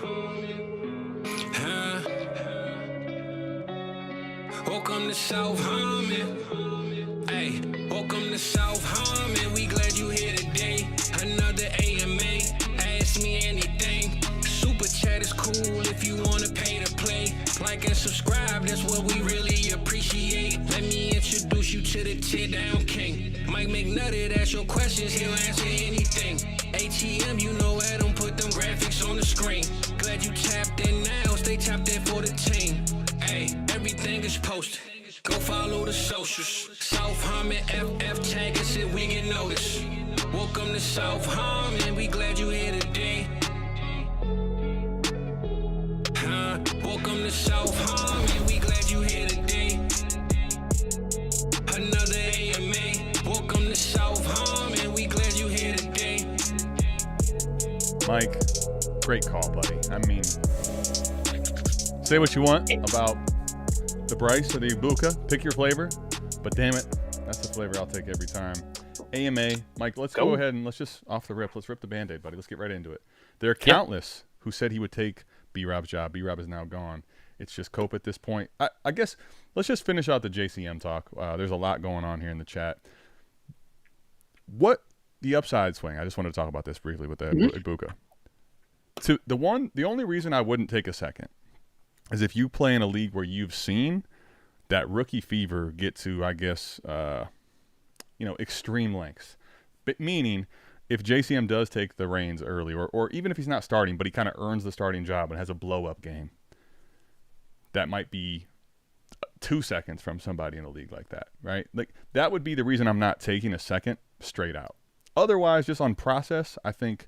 Welcome to South Harmon. Hey, welcome to South Harmon. We glad you here today. Another AMA. Ask me anything. Super chat is cool if you wanna pay to play. Like and subscribe, that's what we really appreciate. Let me introduce you to the tear down king. Mike McNutty, that's your questions, he'll answer anything. ATM, you know Adam, put them graphics on the screen. Glad you tapped in now, stay tapped in for the team. Hey, everything is posted. Go follow the socials. South Harmon FF tag us if we get noticed. Welcome to South Harmon, we glad you here today. Welcome to South Harmon, we glad you here today. Another AMA. Welcome to South Harmon, we glad you here today. Mike, great call, buddy. I mean, say what you want about the Bryce or the Ibuka. Pick your flavor, but damn it, that's the flavor I'll take every time. AMA, Mike, let's go ahead and let's just off the rip. Let's rip the Band-Aid, buddy. Let's get right into it. There are countless who said he would take B-Rob's job. B-Rob is now gone. It's just Cope at this point. I guess let's just finish out the JCM talk. There's a lot going on here in the chat. What the upside swing? I just wanted to talk about this briefly with the Ibuka. So the only reason I wouldn't take a second is if you play in a league where you've seen that rookie fever get to, I guess, extreme lengths. But meaning, if JCM does take the reins early, or even if he's not starting, but he kind of earns the starting job and has a blow-up game, that might be 2 seconds from somebody in a league like that, right? Like that would be the reason I'm not taking a second straight out. Otherwise, just on process, I think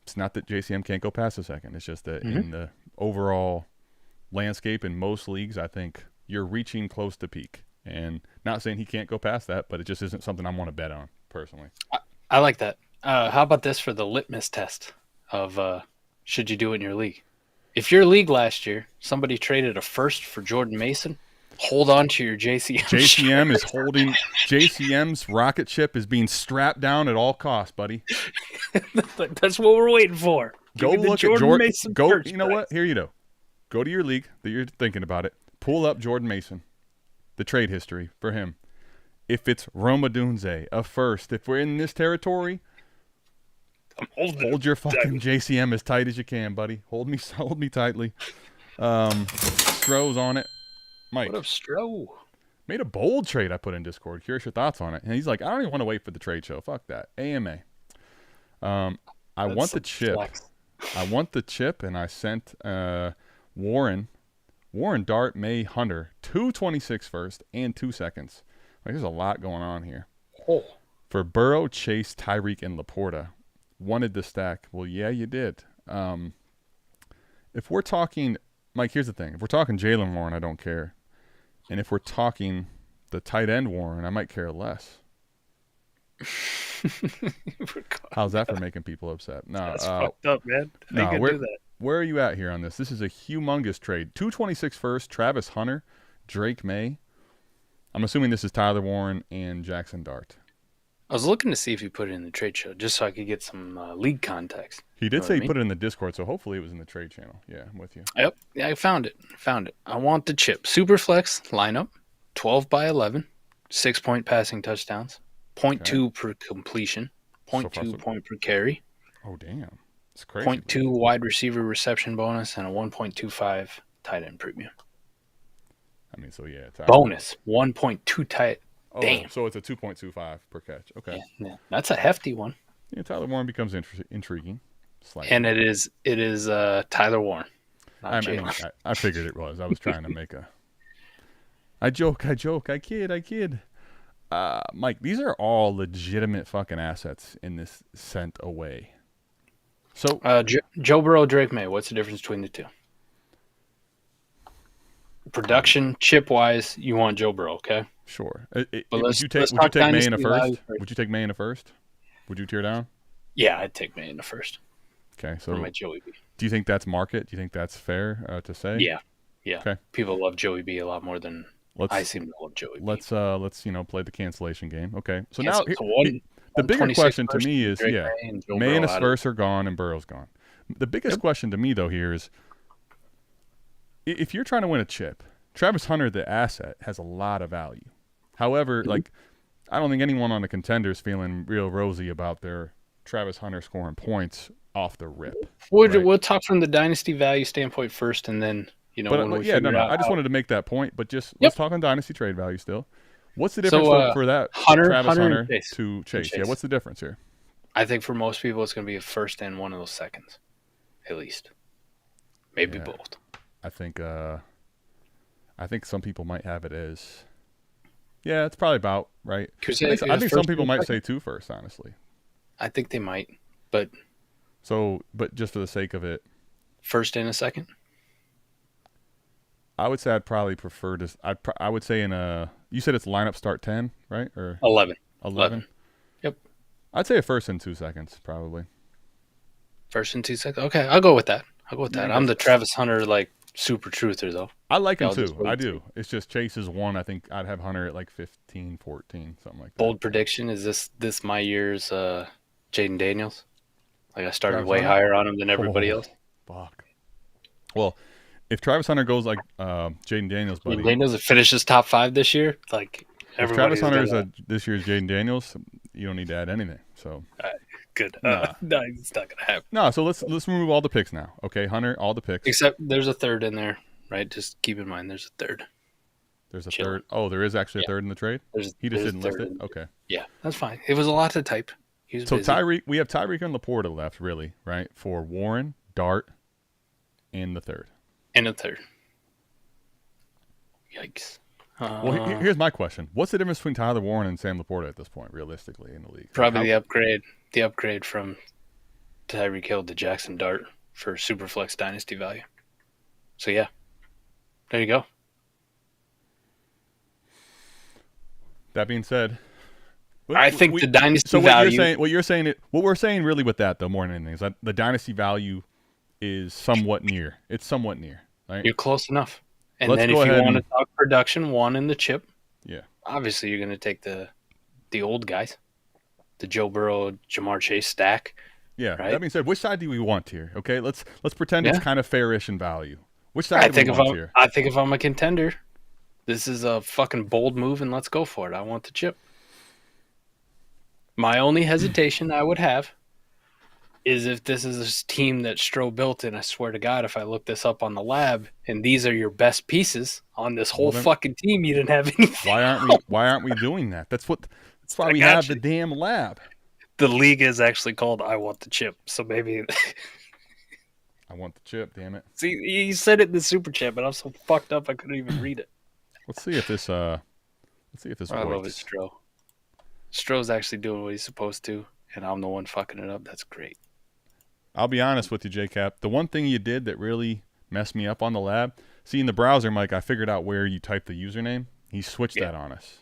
It's not that JCM can't go past a second. It's just that in the overall landscape in most leagues, I think you're reaching close to peak. And not saying he can't go past that, but it just isn't something I want to bet on personally. I like that. How about this for the litmus test of should you do it in your league? If your league last year, somebody traded a first for Jordan Mason, hold on to your JCM. JCM is holding JCM's rocket ship is being strapped down at all costs, buddy. That's what we're waiting for. Go Give me the look at Jordan Mason Go. first You know prize. what? Here you go. Go to your league that you're thinking about it. Pull up Jordan Mason, the trade history for him. If it's Roma Dunze, a first, if we're in this territory, hold your fucking JCM as tight as you can, buddy. Hold me tightly. Stroh's on it. Mike. What up, Stroh? Made a bold trade I put in Discord. Curious your thoughts on it. And he's like, I don't even want to wait for the trade show. Fuck that. AMA. I want the chip. Flex. I want the chip, and I sent Warren, Dart, May, Hunter, 226 first and 2 seconds. Like, there's a lot going on here. Oh. For Burrow, Chase, Tyreek, and Laporta. Wanted the stack. Well, yeah, you did. If we're talking, Mike, here's the thing. If we're talking Jalen Warren, I don't care. And if we're talking the tight end Warren, I might care less. How's that for making people upset? No, That's fucked up, man. No, do that. where are you at here on this? This is a humongous trade. 226 first, Travis Hunter, Drake May. I'm assuming this is Tyler Warren and Jackson Dart. I was looking to see if you put it in the trade show just so I could get some league context. He did know say what I he mean? put it in the Discord, so hopefully it was in the trade channel. Yeah, I'm with you. Yep. Yeah, I found it. I want the chip. Superflex lineup, 12 by 11, 6-point passing touchdowns, 0.2 per completion, 0.2 point per carry, Oh, damn. It's crazy. 0.2 wide receiver reception bonus, and a 1.25 tight end premium. I mean, so yeah. It's Bonus, 1.2 tight. Oh, Damn. so it's a 2.25 per catch. Okay. Yeah, that's a hefty one. Yeah, Tyler Warren becomes intriguing. Slightly. And it is Tyler Warren. Not I Jalen. I figured it was. I was trying to make a. I joke. I kid. Mike, these are all legitimate fucking assets in this sent away. So Joe Burrow, Drake May. What's the difference between the two? Production, chip wise, you want Joe Burrow, okay? sure. let's Would you take May in a dynasty first? value first. Would you take May in a first? Would you tear down? Yeah, I'd take May in the first Okay, for so my Joey B. do you think that's market? Do you think that's fair to say? Yeah. Okay. People love Joey B a lot more than I seem to love Joey B. Let's play the cancellation game. Okay, so Yeah, now the bigger 126 question to first, me is Drake May and Joe May and Burrow his out first are gone and Burrow's gone. The biggest question to me though here is if you're trying to win a chip, Travis Hunter, the asset, has a lot of value. However, like I don't think anyone on the contender is feeling real rosy about their Travis Hunter scoring points off the rip. We'll talk from the dynasty value standpoint first, and then I just wanted to make that point, but let's talk on dynasty trade value still. What's the difference for that Travis Hunter to Chase? Yeah, what's the difference here? I think for most people it's going to be a first and one of those seconds, at least, maybe both. I think some people might have it as, it's probably about right. I think some people might say 2 first, honestly. I think they might, but just for the sake of it, first and a second. I would say I'd probably prefer to. I would say you said it's lineup start 10, right? Or 11. 11. Yep. I'd say a first and 2 seconds, probably. First and 2 seconds. Okay, I'll go with that. I'm the Travis Hunter super truther though. I like him too. I do. It's just Chase is one. I think I'd have Hunter at 15, 14, something like that. Bold prediction: is this my year's Jaden Daniels? I started Travis way Hunter? higher on him than everybody else. Fuck. Well, if Travis Hunter goes like Jaden Daniels, buddy. Daniels finishes top 5 this year. If Travis Hunter is this year's Jaden Daniels, you don't need to add anything. So good. Nah. No, it's not gonna happen. No, so let's remove all the picks now. Okay, Hunter, all the picks. Except there's a third in there, right? Just keep in mind there's a third. There's a third. Oh, there is actually a third in the trade? He just didn't list it? Okay. Yeah, that's fine. It was a lot to type. He was busy. Tyreek, we have Tyreek and Laporta left, really, right? For Warren, Dart, and the third. And a third. Yikes. Well, here's my question. What's the difference between Tyler Warren and Sam Laporta at this point, realistically, in the league? Probably the upgrade from Tyreek Hill to Jackson Dart for Superflex Dynasty value. So yeah, there you go. That being said, I think the dynasty so value. what we're saying really with that though, more than anything, is that the dynasty value is somewhat near. It's somewhat near, right? You're close enough. And Let's then go if you ahead want to and- talk production, one in the chip. Yeah. Obviously, you're going to take the old guys, the Joe Burrow, Jamar Chase stack. Yeah. Right? That being said, which side do we want here? Okay, let's pretend it's kind of fairish in value. Which side I do think we want here? I think if I'm a contender, this is a fucking bold move, and let's go for it. I want the chip. My only hesitation I would have is if this is a team that Stroh built, and I swear to God, if I look this up on the lab, and these are your best pieces on this whole fucking team, you didn't have anything. Why aren't we doing that? That's why we have the damn lab. The league is actually called "I Want the Chip," so maybe. I want the chip, damn it. See, you said it in the super chat, but I'm so fucked up I couldn't even read it. Let's see if this I works. love it, Stroh. Stroh's actually doing what he's supposed to, and I'm the one fucking it up. That's great. I'll be honest with you, JCap. The one thing you did that really messed me up on the lab, see in the browser, Mike, I figured out where you type the username. He switched that on us.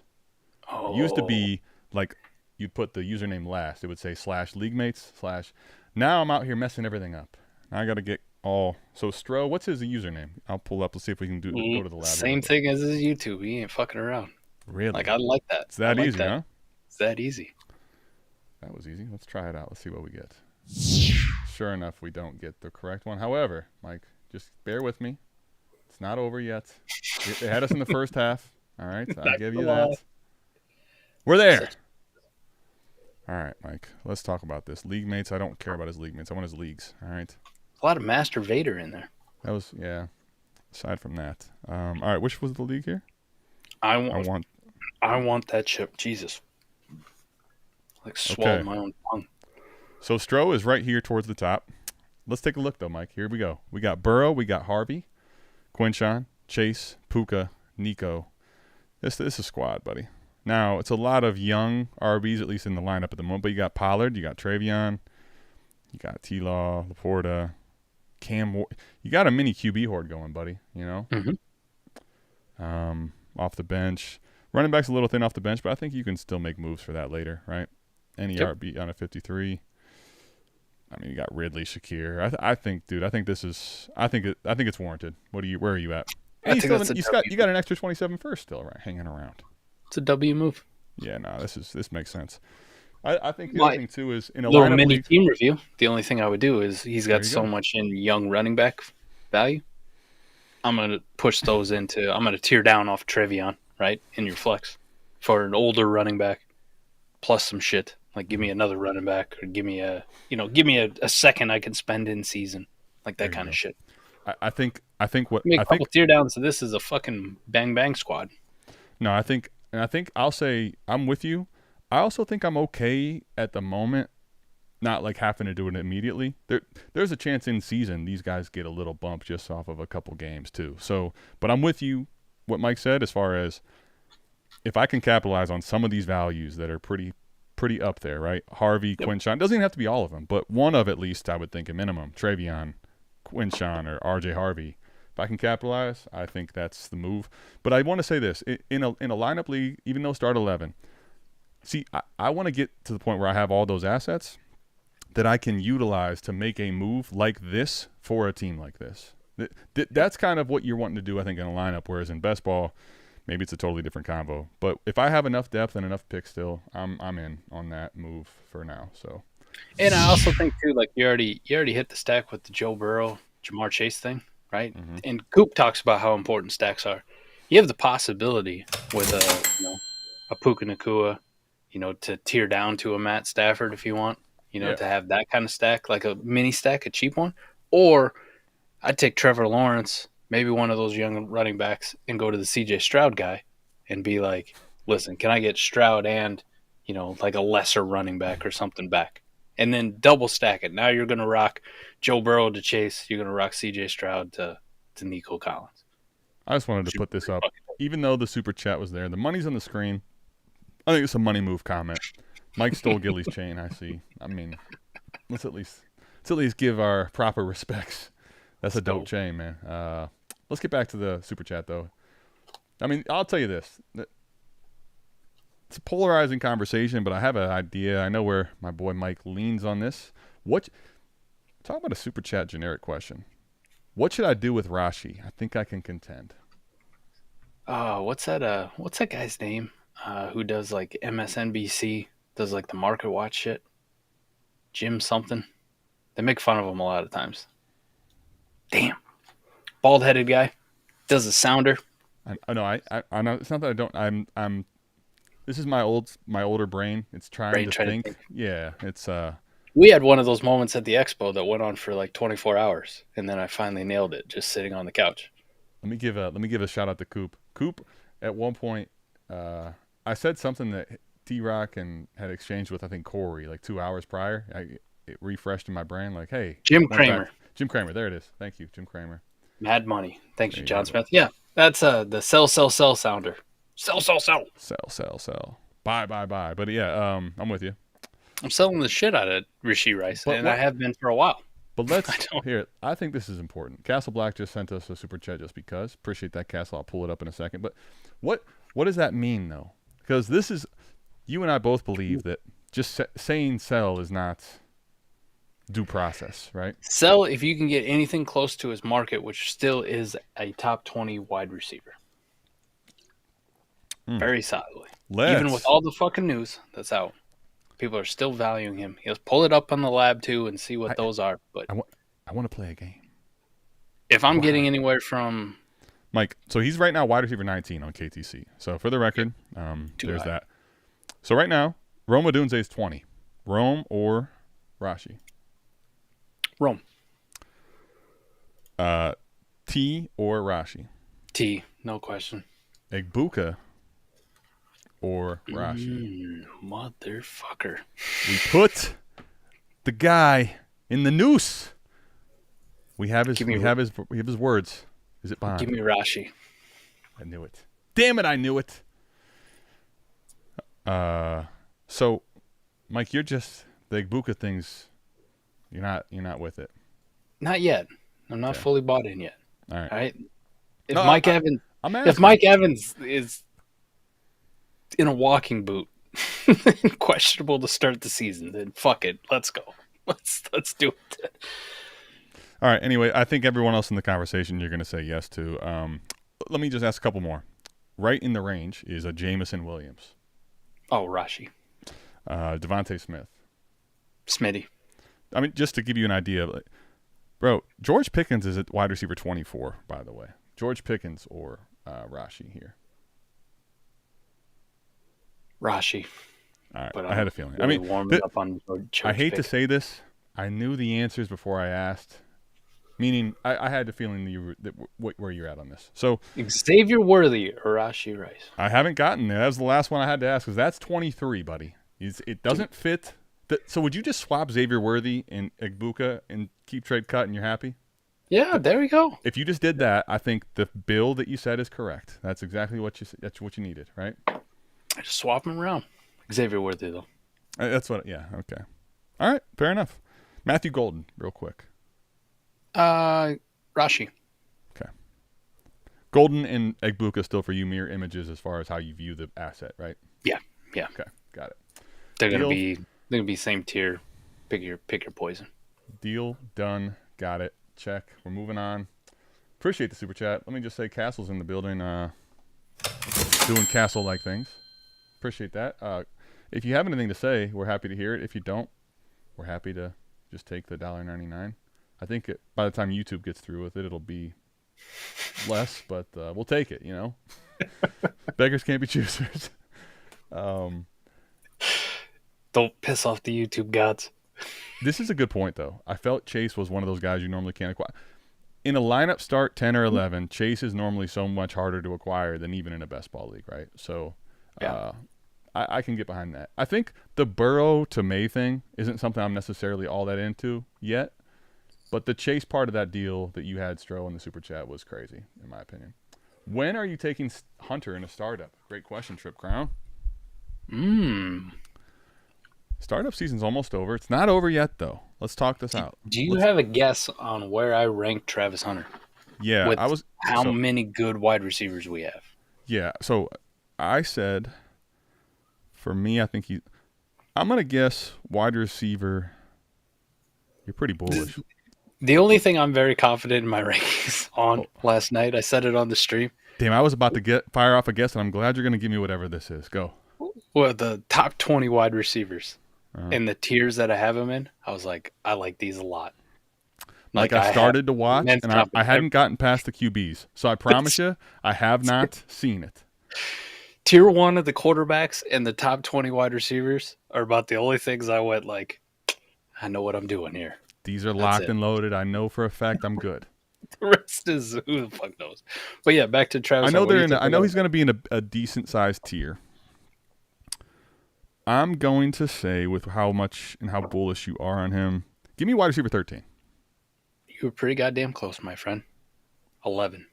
Oh. It used to be like you'd put the username last. It would say /leaguemates/ Now I'm out here messing everything up. Now I got to get all. So Stroh, what's his username? I'll pull up. Let's see if we can go to the lab. Same thing as his YouTube. He ain't fucking around. Really? Like, I like that. It's that easy, huh? It's that easy. That was easy. Let's try it out. Let's see what we get. Sure enough, we don't get the correct one. However, Mike, just bear with me. It's not over yet. They had us in the first half. All right, so I'll give you that. We're there. All right, Mike, let's talk about this. League mates, I don't care about his league mates. I want his leagues. All right. A lot of Master Vader in there. That was, yeah. Aside from that. All right, which was the league here? I want that chip. Jesus. Like swallowed my own tongue. So Stroh is right here towards the top. Let's take a look, though, Mike. Here we go. We got Burrow. We got Harvey, Quinshawn, Chase, Puka, Nico. This is a squad, buddy. Now, it's a lot of young RBs, at least in the lineup at the moment. But you got Pollard. You got Travion. You got T-Law, Laporta, Cam. You got a mini QB horde going, buddy. You know? Mm-hmm. Off the bench. Running back's a little thin off the bench, but I think you can still make moves for that later, right? Any RB on a 53. I mean, you got Ridley, Shakir. I think it's warranted. Where are you at? And you got an extra 27 first still, right? Hanging around. It's a W move. Yeah, no, this makes sense. I think the other thing too is in a little lineup mini league, team review. The only thing I would do is he's got so much in young running back value. I'm gonna push those into. I'm gonna tear down off Travion, right, in your flex for an older running back plus some shit. Like, give me another running back, or give me a second I can spend in season, like that kind of shit. I think tear downs. So this is a fucking bang bang squad. No, I think I'll say I'm with you. I also think I'm okay at the moment, not like having to do it immediately. There's a chance in season these guys get a little bump just off of a couple games too. So, but I'm with you. What Mike said as far as if I can capitalize on some of these values that are pretty up there, right? Harvey, Quinshawn, doesn't even have to be all of them, but one of at least I would think a minimum. Travion, Quinshawn, or RJ Harvey. If I can capitalize, I think that's the move. But I want to say this in a lineup league, even though start 11. See, I want to get to the point where I have all those assets that I can utilize to make a move like this for a team like this. That's kind of what you're wanting to do, I think, in a lineup. Whereas in best ball, maybe it's a totally different combo. But if I have enough depth and enough picks still, I'm in on that move for now. So, and I also think too, like you already hit the stack with the Joe Burrow, Jamar Chase thing, right? Mm-hmm. And Coop talks about how important stacks are. You have the possibility with a Puka Nacua, to tear down to a Matt Stafford if you want, to have that kind of stack, like a mini stack, a cheap one. Or I'd take Trevor Lawrence, maybe one of those young running backs, and go to the CJ Stroud guy and be like, listen, can I get Stroud and, like a lesser running back or something back? And then double stack it. Now you're going to rock Joe Burrow to Chase. You're going to rock CJ Stroud to Nico Collins. I just wanted to put this up. Even though the super chat was there, the money's on the screen. I think it's a money move comment. Mike stole Gilly's chain, I see. I mean, it's let's at least give our proper respects. That's a dope dope. chain, man. Let's get back to the super chat though. I mean, I'll tell you this. It's a polarizing conversation, but I have an idea. I know where my boy Mike leans on this. Talk about a super chat generic question. What should I do with Rashi? I think I can contend. What's that guy's name? Who does like MSNBC? Does like the market watch shit? Jim something. They make fun of him a lot of times. Damn. Bald headed guy. Does a sounder. I know. I know. It's not that I don't. I'm. This is my older brain. It's trying to think. Yeah. It's We had one of those moments at the expo that went on for like 24 hours, and then I finally nailed it, just sitting on the couch. Let me give a shout out to Coop. Coop, at one point, I said something that T-Rock had exchanged with, I think, Corey like 2 hours prior. It refreshed in my brain like, hey, Jim Cramer. Jim Cramer, there it is. Thank you, Jim Cramer. Mad money. Thanks There you, you John go. Smith. Yeah, that's the sell sounder. Sell. Sell. Buy. But yeah, I'm with you. I'm selling the shit out of Rishi Rice, and I have been for a while. But I think this is important. Castle Black just sent us a super chat just because. Appreciate that, Castle. I'll pull it up in a second. But what does that mean, though? Because this is, you and I both believe that just saying sell is not due process, right? Sell if you can get anything close to his market, which still is a top 20 wide receiver. Very solidly. Even with all the fucking news that's out, people are still valuing him. He'll pull it up on the lab too and see what those are. But I want to play a game. If I'm getting anywhere from Mike, so he's right now wide receiver 19 on KTC. So for the record, there's that. So right now, Rome Odunze is 20. Rome or Rashi? Rome. T or Rashi? T, no question. Egbuka or Rashi? Motherfucker. We put the guy in the noose. We have his words. Is it Bond? Give me Rashi. I knew it. Damn it, I knew it. So Mike, you're just the Egbuka things, you're not with it. Not yet. I'm not fully bought in yet. All right. All right. If Mike Evans is in a walking boot, questionable to start the season, then fuck it. Let's go. Let's do it. All right. Anyway, I think everyone else in the conversation you're going to say yes to. Let me just ask a couple more. Right in the range is a Jameson Williams. Oh, Rashi. Devontae Smith. Smitty. I mean, just to give you an idea, bro, George Pickens is at wide receiver 24, by the way. George Pickens or Rashi here? Rashi. All right. But I had a feeling. Really warming up on I hate to say this. I knew the answers before I asked. Meaning, I had the feeling where you're at on this. So Xavier Worthy or Rashi Rice. I haven't gotten there. That was the last one I had to ask because that's 23, buddy. It doesn't fit. So would you just swap Xavier Worthy and Egbuka and keep trade cut and you're happy? Yeah, there we go. If you just did that, I think the bill that you said is correct. That's exactly what you needed, right? I just swap them around. Xavier Worthy though. That's what. Yeah. Okay. All right. Fair enough. Matthew Golden, real quick. Rashi. Okay. Golden and Egbuka still for you mirror images as far as how you view the asset, right? Yeah. Okay, got it. They're gonna be same tier. Pick your poison. Deal done. Got it. Check. We're moving on. Appreciate the super chat. Let me just say, Castle's in the building, doing Castle-like things. Appreciate that. If you have anything to say, we're happy to hear it. If you don't, we're happy to just take the $1.99. I think by the time YouTube gets through with it, it'll be less, but we'll take it, you know? Beggars can't be choosers. Don't piss off the YouTube gods. This is a good point, though. I felt Chase was one of those guys you normally can't acquire. In a lineup start 10 or 11, Chase is normally so much harder to acquire than even in a best ball league, right? So I can get behind that. I think the Burrow to May thing isn't something I'm necessarily all that into yet. But the Chase part of that deal that you had, Stro, in the super chat was crazy, in my opinion. When are you taking Hunter in a startup? Great question, Trip Crown. Startup season's almost over. It's not over yet, though. Let's talk this out. Do you have a guess on where I rank Travis Hunter? Yeah, With I was. how so, many good wide receivers we have? Yeah, so I said, for me, I think I'm gonna guess wide receiver. You're pretty bullish. The only thing I'm very confident in my rankings on last night, I said it on the stream. Damn, I was about to fire off a guess, and I'm glad you're gonna give me whatever this is. Go. Well, the top 20 wide receivers and the tiers that I have them in, I was like, I like these a lot. Like I started to watch, and I hadn't gotten past the QBs. So I promise you, I have not seen it. Tier 1 of the quarterbacks and the top 20 wide receivers are about the only things I went like, I know what I'm doing here. These are locked and loaded. I know for a fact I'm good. The rest is who the fuck knows. But yeah, back to Travis. I know I know he's going to be in a decent sized tier. I'm going to say, with how much and how bullish you are on him, give me wide receiver 13. You were pretty goddamn close, my friend. 11.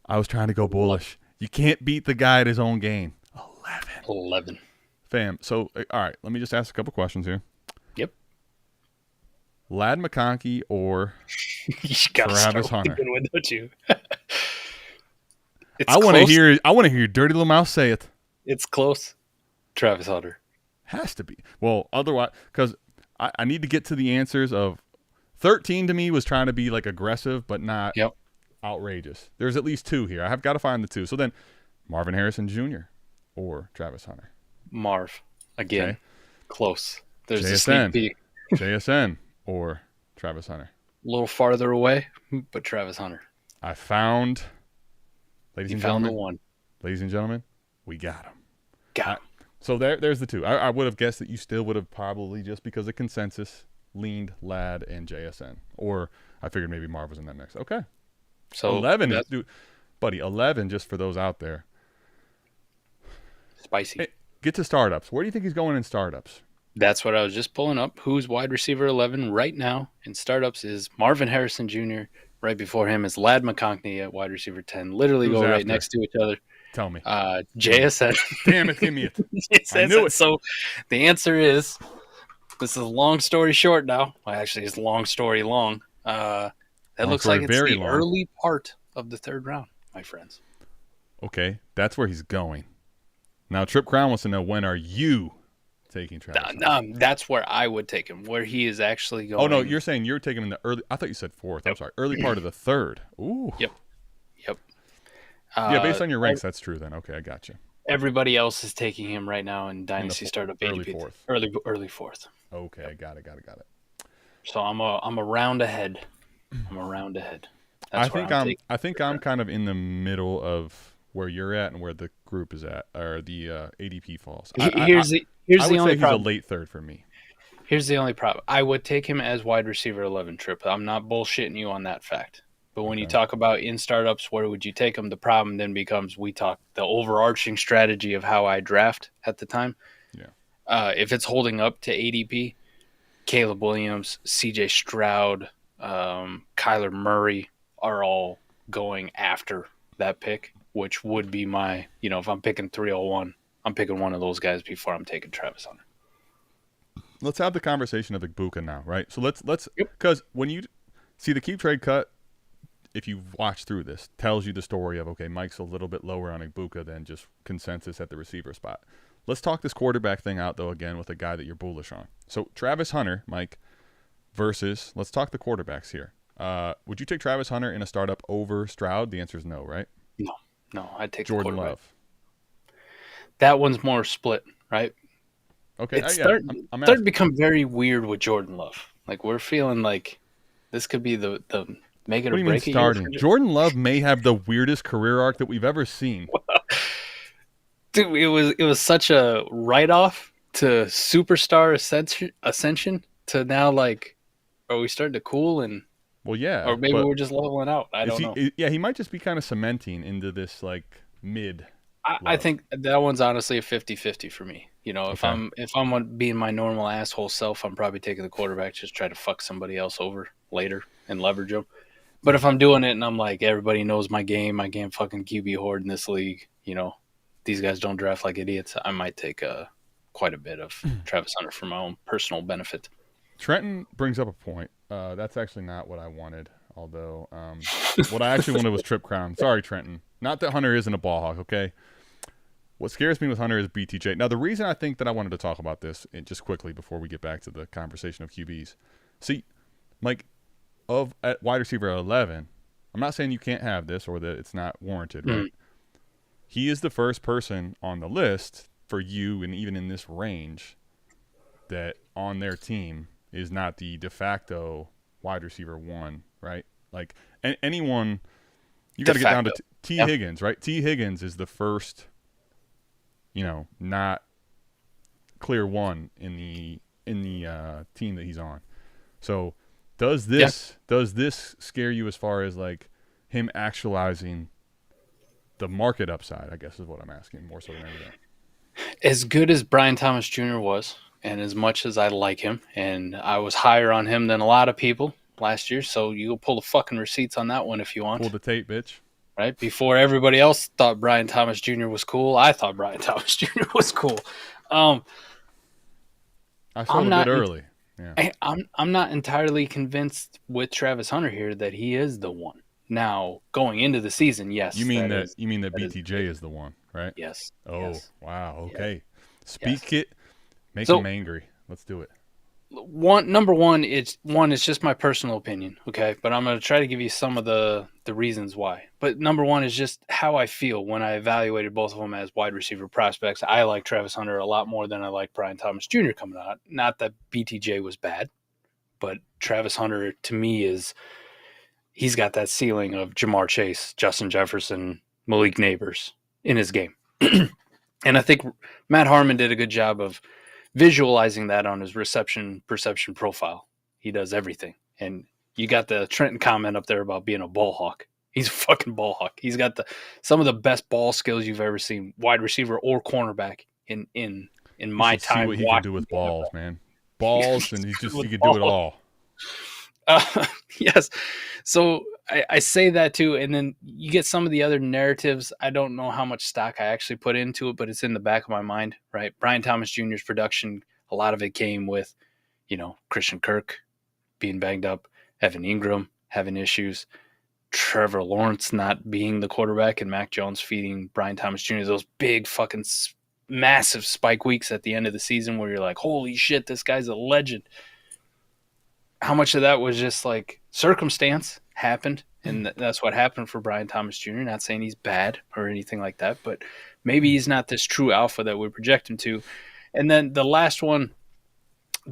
I was trying to go bullish. You can't beat the guy at his own game. 11. Fam, so, all right, let me just ask a couple questions here. Yep. Ladd McConkey or Travis Hunter? With, don't you? I want to hear your dirty little mouth say it. It's close. Travis Hunter. Has to be. Well, otherwise, because I need to get to the answers of 13 to me was trying to be like aggressive, but not outrageous. There's at least two here. I have got to find the two. So then Marvin Harrison Jr. or Travis Hunter. Marv. Again. Okay. Close. There's JSN. a sneak peek. JSN or Travis Hunter. A little farther away, but Travis Hunter. I found, ladies and gentlemen. The one. Ladies and gentlemen, we got him. Got him. So there's the two. I would have guessed that you still would have probably, just because of consensus, leaned Ladd and JSN. Or I figured maybe Marv was in that mix. Okay. So 11 is, dude, buddy, 11, just for those out there. Spicy. Hey, get to startups. Where do you think he's going in startups? That's what I was just pulling up. Who's wide receiver 11 right now in startups is Marvin Harrison Jr. Right before him is Ladd McConkey at wide receiver 10. Literally Who's go after? Right next to each other. Tell me. JSN. Damn it, give me it. I knew it. So the answer is, this is a long story short now. Well, actually, it's a long story long. That looks like it's the early part of the third round, my friends. Okay, that's where he's going. Now, Trip Crown wants to know, when are you taking Travis? That's where I would take him, where he is actually going. Oh, no, you're saying you're taking him in the early – I thought you said fourth. I'm sorry. Early part of the third. Ooh. Yep. Yeah, based on your ranks, that's true then. Okay, I got you. Everybody else is taking him right now in Dynasty Startup early ADP. Fourth. Early fourth. Okay, yep. Got it. So I'm a round ahead. I think I'm kind of in the middle of where you're at and where the group is at, or the ADP falls. Here's the only problem. He's a late third for me. Here's the only problem. I would take him as wide receiver 11, Trip. I'm not bullshitting you on that fact. But when you talk about in startups, where would you take him? The problem then becomes, we talk the overarching strategy of how I draft at the time. Yeah. If it's holding up to ADP, Caleb Williams, CJ Stroud, Kyler Murray are all going after that pick, which would be my, if I'm picking 301, I'm picking one of those guys before I'm taking Travis Hunter. Let's have the conversation of Igbuka now, right? So let's because when you see the keep trade cut, if you've watched through this, tells you the story of, okay, Mike's a little bit lower on Igbuka than just consensus at the receiver spot. Let's talk this quarterback thing out, though, again, with a guy that you're bullish on. So Travis Hunter, Mike, versus, let's talk the quarterbacks here. Would you take Travis Hunter in a startup over Stroud? The answer is no, right? No, I'd take Jordan Love. That one's more split, right? Okay, it's starting to become very weird with Jordan Love. Like, we're feeling like this could be the make it or break it. Starting? Jordan Love may have the weirdest career arc that we've ever seen. Dude, it was such a write-off to superstar ascension to now, like, are we starting to cool and well, yeah, or maybe we're just leveling out. I don't know. Yeah, he might just be kind of cementing into this like mid. I think that one's honestly a 50-50 for me. If I'm being my normal asshole self, I'm probably taking the quarterback, just try to fuck somebody else over later and leverage them. But if I'm doing it and I'm like, everybody knows my game, I can't fucking QB hoard in this league, these guys don't draft like idiots, I might take a quite a bit of Travis Hunter for my own personal benefit. Trenton brings up a point. That's actually not what I wanted. Although what I actually wanted was Trip Crown. Sorry, Trenton. Not that Hunter isn't a ball hawk, okay? What scares me with Hunter is BTJ. Now, the reason I think that I wanted to talk about this, and just quickly before we get back to the conversation of QBs. See, Mike, at wide receiver 11, I'm not saying you can't have this or that it's not warranted, right? He is the first person on the list for you, and even in this range, that on their team is not the de facto wide receiver 1, right? Like anyone, you got to get down to T. Higgins, right? T. Higgins is the first, not clear 1 in the team that he's on. So does this scare you as far as like him actualizing the market upside? I guess is what I'm asking more so than anything. As good as Brian Thomas Jr. was, and as much as I like him, and I was higher on him than a lot of people last year, so you go pull the fucking receipts on that one if you want. Pull the tape, bitch. Right? Before everybody else thought Brian Thomas Jr. was cool, I thought Brian Thomas Jr. was cool. I saw it a bit early. Yeah. I'm not entirely convinced with Travis Hunter here that he is the one. Now, going into the season, yes. You mean that BTJ is the one, right? Yes. Oh, yes. Wow. Okay. Yes. Speak it. Make him angry. Let's do it. Number one, it's just my personal opinion, okay? But I'm going to try to give you some of the reasons why. But number one is just how I feel when I evaluated both of them as wide receiver prospects. I like Travis Hunter a lot more than I like Brian Thomas Jr. coming out. Not that BTJ was bad, but Travis Hunter to me he's got that ceiling of Jamar Chase, Justin Jefferson, Malik Neighbors in his game. And I think Matt Harmon did a good job of visualizing that on his reception perception profile. He does everything. And you got the Trenton comment up there about being a ball hawk. He's a fucking ball hawk. He's got some of the best ball skills you've ever seen, wide receiver or cornerback in my time. See what he can do with balls, man. Balls, and he can do it all. Yes. So I say that too, and then you get some of the other narratives. I don't know how much stock I actually put into it, but it's in the back of my mind, right? Brian Thomas Jr.'s production, a lot of it came with, Christian Kirk being banged up, Evan Ingram having issues, Trevor Lawrence not being the quarterback, and Mac Jones feeding Brian Thomas Jr. those big fucking massive spike weeks at the end of the season where you're like, holy shit, this guy's a legend. How much of that was just like circumstance happened, and that's what happened for Brian Thomas Jr. Not saying he's bad or anything like that, but maybe he's not this true alpha that we project him to. And then the last one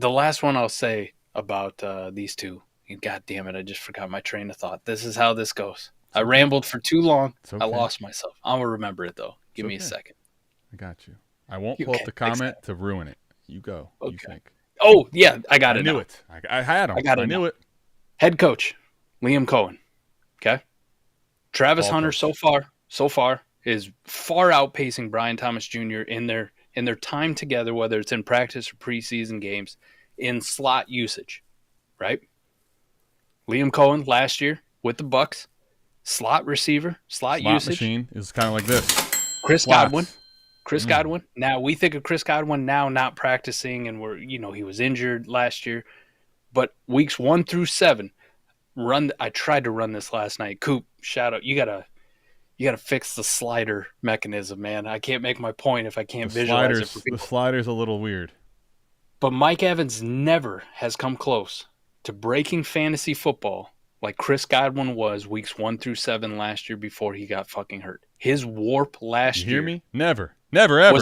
I'll say about these two. God damn it, I just forgot my train of thought. This is how this goes. I rambled for too long. Okay. I lost myself. I'm gonna remember it though. Give me a second. I got you. I won't pull up the comment to ruin it. You go. Okay. You think. Oh, yeah, I got it. I knew it. I had him. I knew it. Head coach, Liam Cohen. Okay. Travis Hunter so far is far outpacing Brian Thomas Jr. in their time together, whether it's in practice or preseason games, in slot usage. Right? Liam Cohen last year with the Bucs, slot receiver, slot usage. Machine is kind of like this. Chris Godwin. Godwin. Now we think of Chris Godwin now not practicing, and he was injured last year, but weeks 1 through 7, I tried to run this last night. Coop, shout out. You gotta fix the slider mechanism, man. I can't make my point if I can't visualize it. The slider's a little weird. But Mike Evans never has come close to breaking fantasy football like Chris Godwin was weeks 1 through 7 last year before he got fucking hurt. His warp last year. You hear me? Never, ever.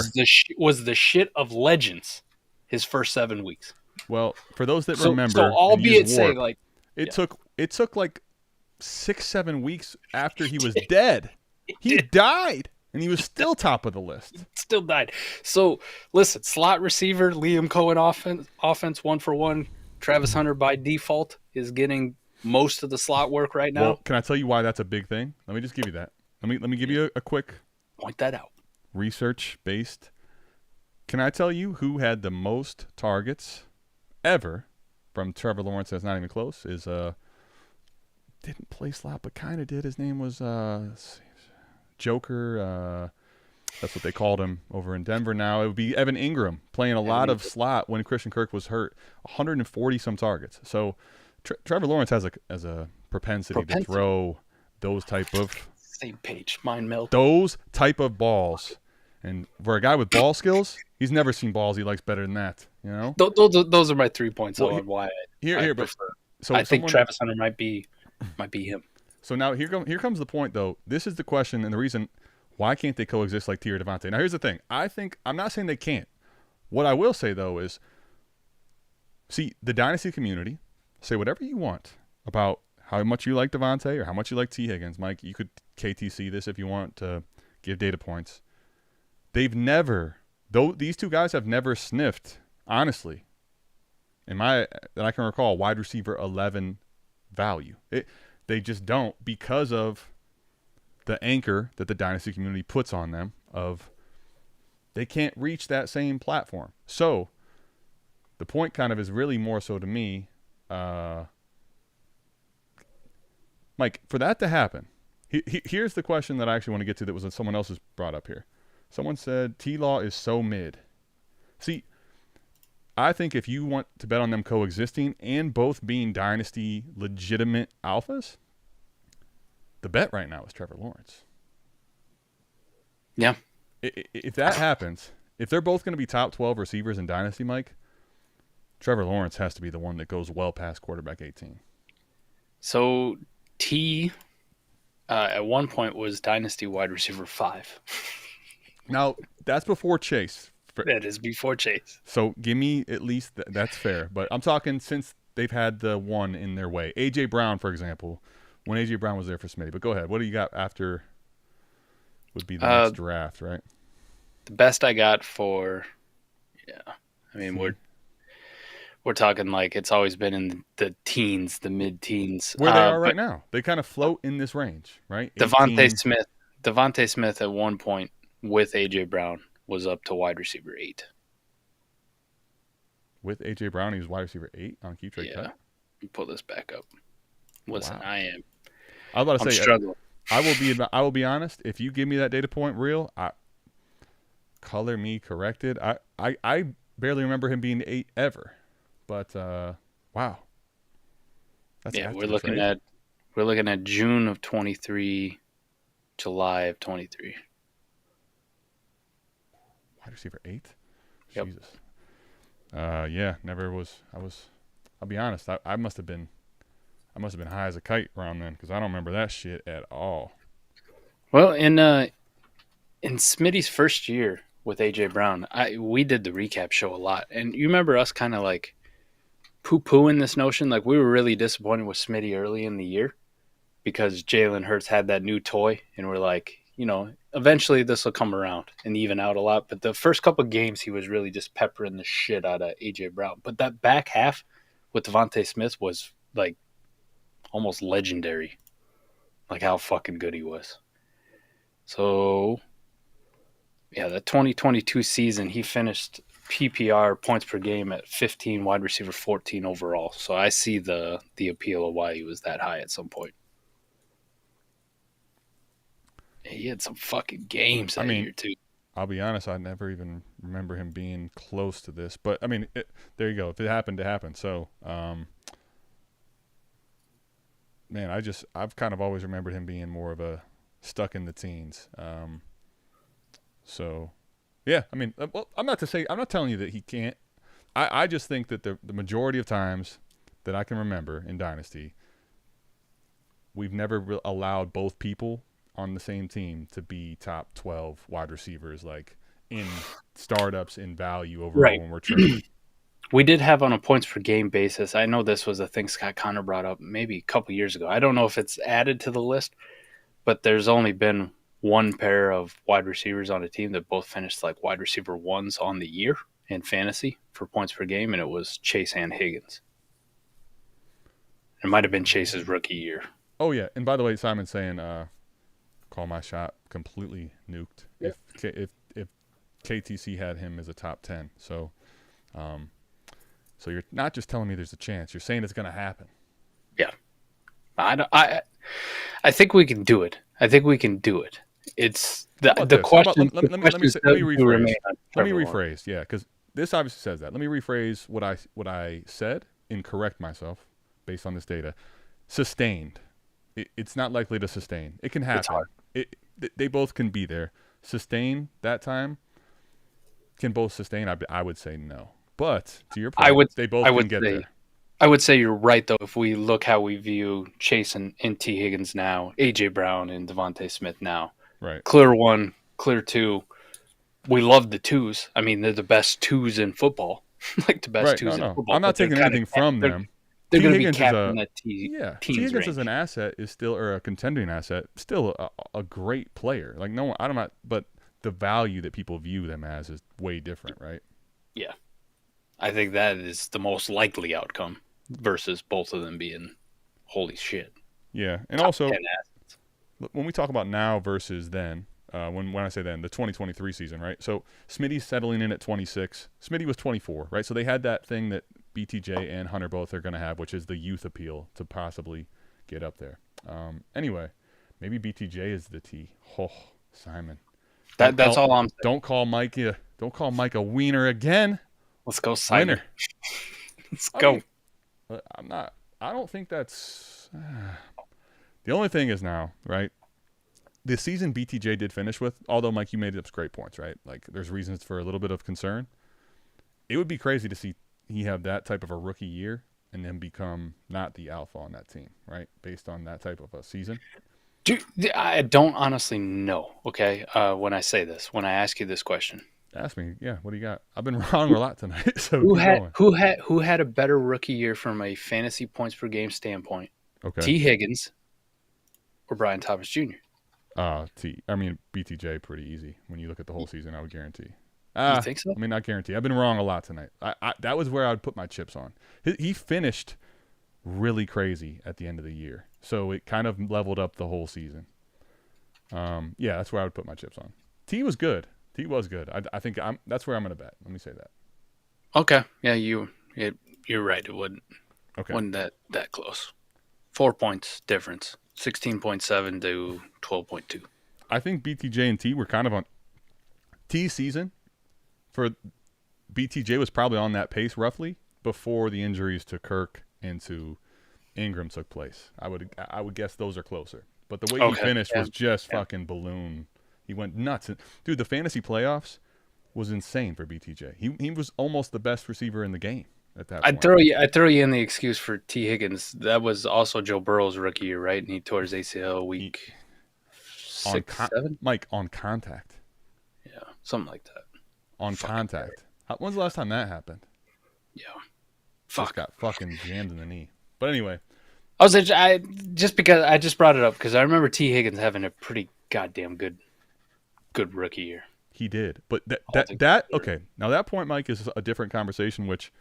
Was the shit of legends his first 7 weeks. Well, for those that remember, so albeit say like it took like 6-7 weeks after he was dead. He died, and he was still top of the list. Still died. So listen, slot receiver, Liam Cohen offense 1-for-1. Travis Hunter by default is getting most of the slot work right now. Well, can I tell you why that's a big thing? Let me just give you that. Let me give you a quick point that out. Research based. Can I tell you who had the most targets ever from Trevor Lawrence? That's not even close. Is didn't play slot, but kind of did. His name was Joker. That's what they called him over in Denver now. It would be Evan Ingram playing a lot of slot when Christian Kirk was hurt. 140 some targets. So Trevor Lawrence has a propensity to throw those type of same page, mind melt. Those type of balls. And for a guy with ball skills, he's never seen balls he likes better than that. You know, those are my 3 points on why I prefer. So I think Travis Hunter might be him. So now here comes the point though. This is the question and the reason why can't they coexist like T or Devontae? Now here's the thing. I'm not saying they can't. What I will say though is, see, the dynasty community, say whatever you want about how much you like Devontae or how much you like T Higgins. Mike, you could KTC this if you want to give data points. These two guys have never sniffed, honestly, that I can recall, wide receiver 11 value. They just don't, because of the anchor that the dynasty community puts on them of they can't reach that same platform. So the point kind of is really more so to me, Mike, for that to happen, here's the question that I actually want to get to that was someone else's brought up here. Someone said T-Law is so mid. See, I think if you want to bet on them coexisting and both being dynasty legitimate alphas, the bet right now is Trevor Lawrence. Yeah. If that happens, if they're both going to be top 12 receivers in dynasty, Mike, Trevor Lawrence has to be the one that goes well past quarterback 18. So T at one point was dynasty wide receiver 5. Now, that's before Chase. That is before Chase. So give me at least that's fair. But I'm talking since they've had the one in their way. A.J. Brown, for example, when A.J. Brown was there for Smitty. But go ahead. What do you got after would be the next draft, right? The best I got for, I mean, we're talking like it's always been in the teens, the mid-teens. Where they are right now. They kind of float in this range, right? Devontae Smith at one point with A.J. Brown was up to wide receiver 8. With A.J. Brown, he was wide receiver 8 on Keep Trade Cut? Let me pull this back up. Listen, wow. I was about to say, struggling. I will be honest. If you give me that data point real, color me corrected. I barely remember him being 8 ever. But wow. We're looking at June of 23, July of 23. Wide receiver 8? Yep. Jesus. Never was. I'll be honest. I must have been high as a kite around then because I don't remember that shit at all. Well, in Smitty's first year with A.J. Brown, we did the recap show a lot, and you remember us kind of like poo-pooing this notion. Like we were really disappointed with Smitty early in the year because Jalen Hurts had that new toy, and we're like, eventually this will come around and even out a lot. But the first couple of games, he was really just peppering the shit out of A.J. Brown. But that back half with Devontae Smith was like almost legendary, like how fucking good he was. So, that 2022 season, he finished PPR points per game at 15, wide receiver 14 overall. So I see the appeal of why he was that high at some point. He had some fucking games that year, too. I'll be honest, I never even remember him being close to this. But, I mean, there you go. If it happened, it happened. So, man, I've kind of always remembered him being more of a stuck in the teens. So, yeah, I mean, well, I'm not telling you that he can't. I just think that the majority of times that I can remember in Dynasty, we've never allowed both people on the same team to be top 12 wide receivers, like in startups in value overall when we're trading. We did have on a points per game basis. I know this was a thing Scott Connor brought up maybe a couple years ago. I don't know if it's added to the list, but there's only been one pair of wide receivers on a team that both finished like wide receiver 1s on the year in fantasy for points per game, and it was Chase and Higgins. It might have been Chase's rookie year. Oh, yeah. And by the way, Simon's saying call my shot completely nuked. Yep. If KTC had him as a top 10. So you're not just telling me there's a chance. You're saying it's going to happen. Yeah. I think we can do it. it's How about the this? How about- question. let me rephrase. Let me Trevor rephrase. Yeah, because this obviously says that. Let me rephrase what I said and correct myself based on this data. Sustained. It's not likely to sustain. It can It's happen. hard. They both can be there. Sustain that time. Can both sustain? I would say no. But to your point, they both can get there. I would say you're right, though, if we look how we view Chase and T. Higgins now, A.J. Brown and Devontae Smith now. Right. Clear 1, clear 2. We love the 2s. I mean, they're the best 2s in football. Like the best 2s in football. I'm not taking anything from them. They're going to be capping that teams T. Higgins range. as an asset is still, or a contending asset, still a great player. Like no one, I don't know, but the value that people view them as is way different, right? Yeah. I think that is the most likely outcome versus both of them being holy shit. Yeah, and also when we talk about now versus then, when I say then, the 2023 season, right? So Smitty's settling in at 26. Smitty was 24, right? So they had that thing that BTJ and Hunter both are going to have, which is the youth appeal to possibly get up there. Anyway, maybe BTJ is the T. Oh, Simon. That's all I'm saying. Don't call Mike a wiener again. Let's go, Simon. Winner. Let's go. I don't think that's the only thing is now, right? The season BTJ did finish with, although Mike, you made up great points, right? Like there's reasons for a little bit of concern. It would be crazy to see he have that type of a rookie year and then become not the alpha on that team, right? Based on that type of a season. Dude, I don't honestly know, okay, when I say this, when I ask you this question. Ask me, yeah, what do you got? I've been wrong a lot tonight. So who had a better rookie year from a fantasy points per game standpoint? Okay. T. Higgins or Brian Thomas Jr.? BTJ pretty easy. When you look at the whole season, I would guarantee. You think so? I mean, not guarantee. I've been wrong a lot tonight. That was where I would put my chips on. He finished really crazy at the end of the year. So it kind of leveled up the whole season. Yeah, that's where I would put my chips on. T was good. I think that's where I'm going to bet. Let me say that. Okay. Yeah, you're right. It wasn't that close. 4 points difference. 16.7 to 12.2. I think BTJ and T were kind of on T season. For BTJ was probably on that pace roughly before the injuries to Kirk and to Ingram took place. I would guess those are closer. But the way he finished was just fucking balloon. He went nuts. Dude, the fantasy playoffs was insane for BTJ. He was almost the best receiver in the game at that point. I'd throw you in the excuse for T. Higgins. That was also Joe Burrow's rookie year, right? And he tore his ACL week 6, 7? Mike, on contact. Yeah, something like that. On contact. When's the last time that happened? Yeah. Just got fucking jammed in the knee. But anyway. I just brought it up because I remember T. Higgins having a pretty goddamn good rookie year. He did. But okay. Now that point, Mike, is a different conversation, which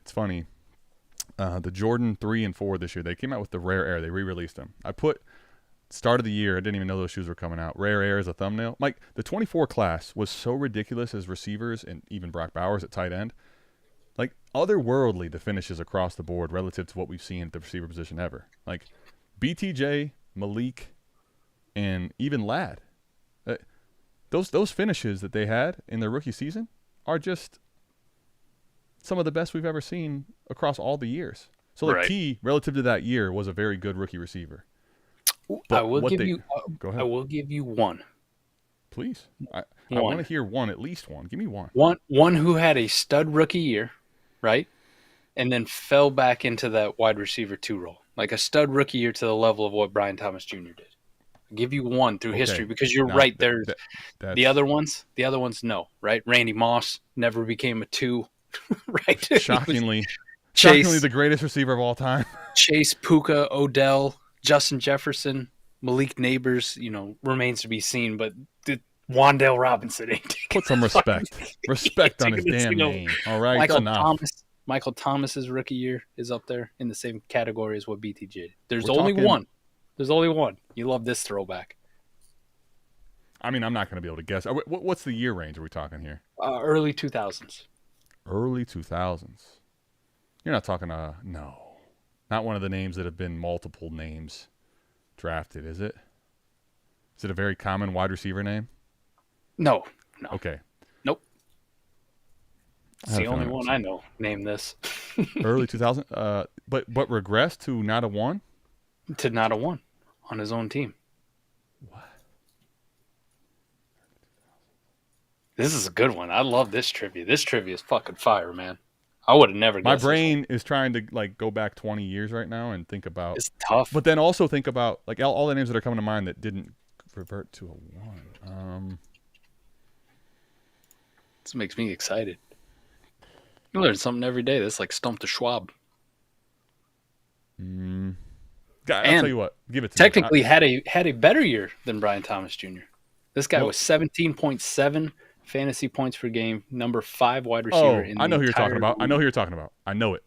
it's funny. The Jordan 3 and 4 this year, they came out with the Rare Air. They re-released them. I put start of the year, I didn't even know those shoes were coming out. Rare Air as a thumbnail. Mike, the 24 class was so ridiculous as receivers and even Brock Bowers at tight end. Like, otherworldly the finishes across the board relative to what we've seen at the receiver position ever. Like, BTJ, Malik, and even Ladd. Those finishes that they had in their rookie season are just some of the best we've ever seen across all the years. So, like, T, relative to that year, was a very good rookie receiver. But I will give you one. Please. I want to hear one, at least one. Give me one. One who had a stud rookie year, right? And then fell back into that wide receiver 2 role. Like a stud rookie year to the level of what Brian Thomas Jr. did. I'll give you one through history because you're right. There's the other ones, no, right? Randy Moss never became a 2, right? Shockingly, the greatest receiver of all time. Chase, Puka, Odell, Justin Jefferson, Malik Neighbors, remains to be seen, but Wan'Dale Robinson ain't. Put some respect. Respect on his damn name. All right, Michael Thomas's rookie year is up there in the same category as what BTJ did. There's only one. You love this throwback. I mean, I'm not going to be able to guess. What's the year range are we talking here? Early 2000s. Early 2000s. You're not talking no. Not one of the names that have been multiple names drafted, is it? Is it a very common wide receiver name? No. Okay. Nope. I It's had the a only feeling one I know. Name this. Early 2000. But regressed to not a 1? To not a 1 on his own team. What? This is a good one. I love this trivia. This trivia is fucking fire, man. I would have never My guessed brain is trying to like go back 20 years right now and think about. It's tough. But then also think about like all the names that are coming to mind that didn't revert to a 1. This makes me excited. You learn something every day. That's like Stump the Schwab. I'll tell you what. Give it to technically me. had a better year than Brian Thomas Jr. This guy was 17.7 fantasy points per game, number 5 wide receiver. I know who you're talking about. I know who you're talking about. I know it.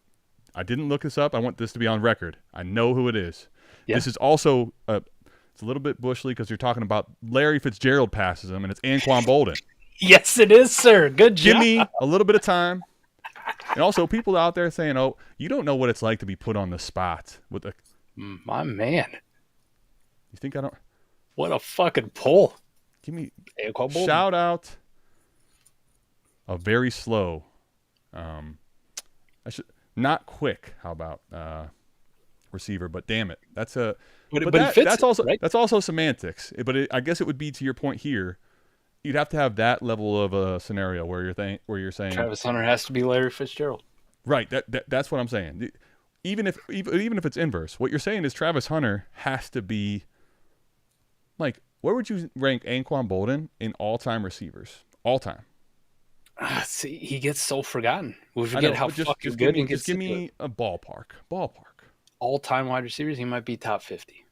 I didn't look this up. I want this to be on record. I know who it is. Yeah. This is also it's a little bit bushly because you're talking about Larry Fitzgerald passes him, and it's Anquan Bolden. Yes, it is, sir. Good job. Give me a little bit of time. And also, people out there saying, "Oh, you don't know what it's like to be put on the spot with a." My man. You think I don't? What a fucking pull! Give me Anquan Bolden. Shout out. A very slow. I should not quick. How about receiver? But damn it, that's a. But that's also right? That's also semantics. But I guess it would be to your point here. You'd have to have that level of a scenario where you're saying Travis Hunter has to be Larry Fitzgerald. Right. That's what I'm saying. Even if it's inverse, what you're saying is Travis Hunter has to be. Like, where would you rank Anquan Bolden in all-time receivers? All time. See, he gets so forgotten. We forget how fucking good he gets. Just give me a ballpark. All-time wide receivers, he might be top 50.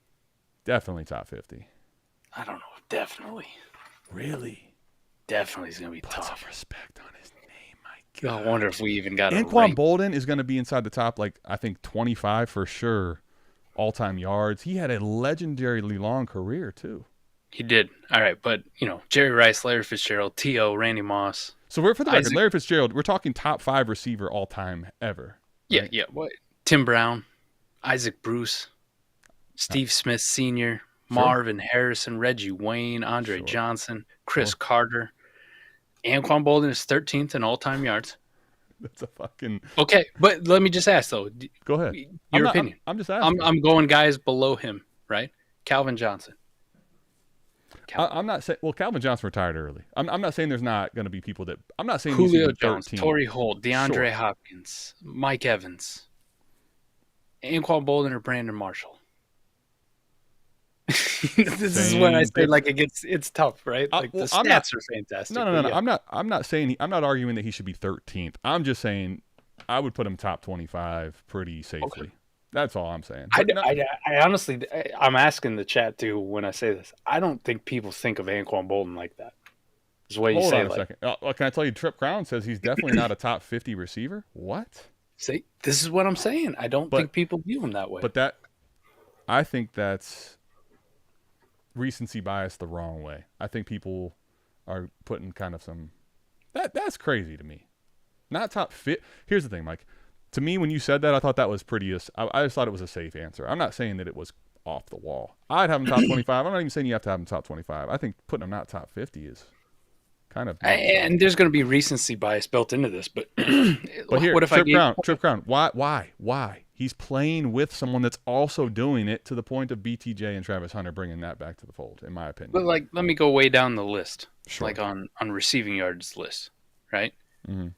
Definitely top 50. I don't know. Definitely. Really? Definitely is going to be tough. Put some respect on his name, my God. I wonder if we even got Anquan Bolden is going to be inside the top, like, I think 25 for sure. All-time yards. He had a legendarily long career, too. He did. All right, but, Jerry Rice, Larry Fitzgerald, T.O., Randy Moss. So we're for the record, Larry Fitzgerald, we're talking top 5 receiver all-time ever. Right? Yeah. What? Tim Brown, Isaac Bruce, Steve Smith Sr., Marvin Harrison, Reggie Wayne, Andre Johnson, Chris Carter. Anquan Bolden is 13th in all-time yards. That's a fucking... Okay, but let me just ask, though. Go ahead. Your opinion. I'm just asking. I'm going guys below him, right? Calvin Johnson. I'm not saying... Well, Calvin Johnson retired early. I'm not saying there's not going to be people that... I'm not saying Julio Jones, Torrey Holt, DeAndre Hopkins, Mike Evans, Anquan Bolden, or Brandon Marshall. This is when I say it's tough, right? Like the stats are fantastic. No. I'm not saying I'm not arguing that he should be 13th. I'm just saying I would put him top 25 pretty safely. Okay. That's all I'm saying. I honestly, I'm asking the chat too when I say this. I don't think people think of Anquan Bolden like that. Is what you say. Hold on a second. Can I tell you? Trip Crown says he's definitely not a top 50 receiver. What? See, this is what I'm saying. I don't think people view him that way. But I think that's recency bias the wrong way. I think people are putting kind of some that's crazy to me. Not top fit. Here's the thing, Mike. To me, when you said that, I thought that was pretty. I just thought it was a safe answer. I'm not saying that it was off the wall. I'd have him top 25. I'm not even saying you have to have him top 25. I think putting him not top 50 is kind of. And there's going to be recency bias built into this, but here, what if Trip Crown? Why? He's playing with someone that's also doing it to the point of BTJ and Travis Hunter bringing that back to the fold, in my opinion. But let me go way down the list, sure. Like on receiving yards list, right? Mm-hmm.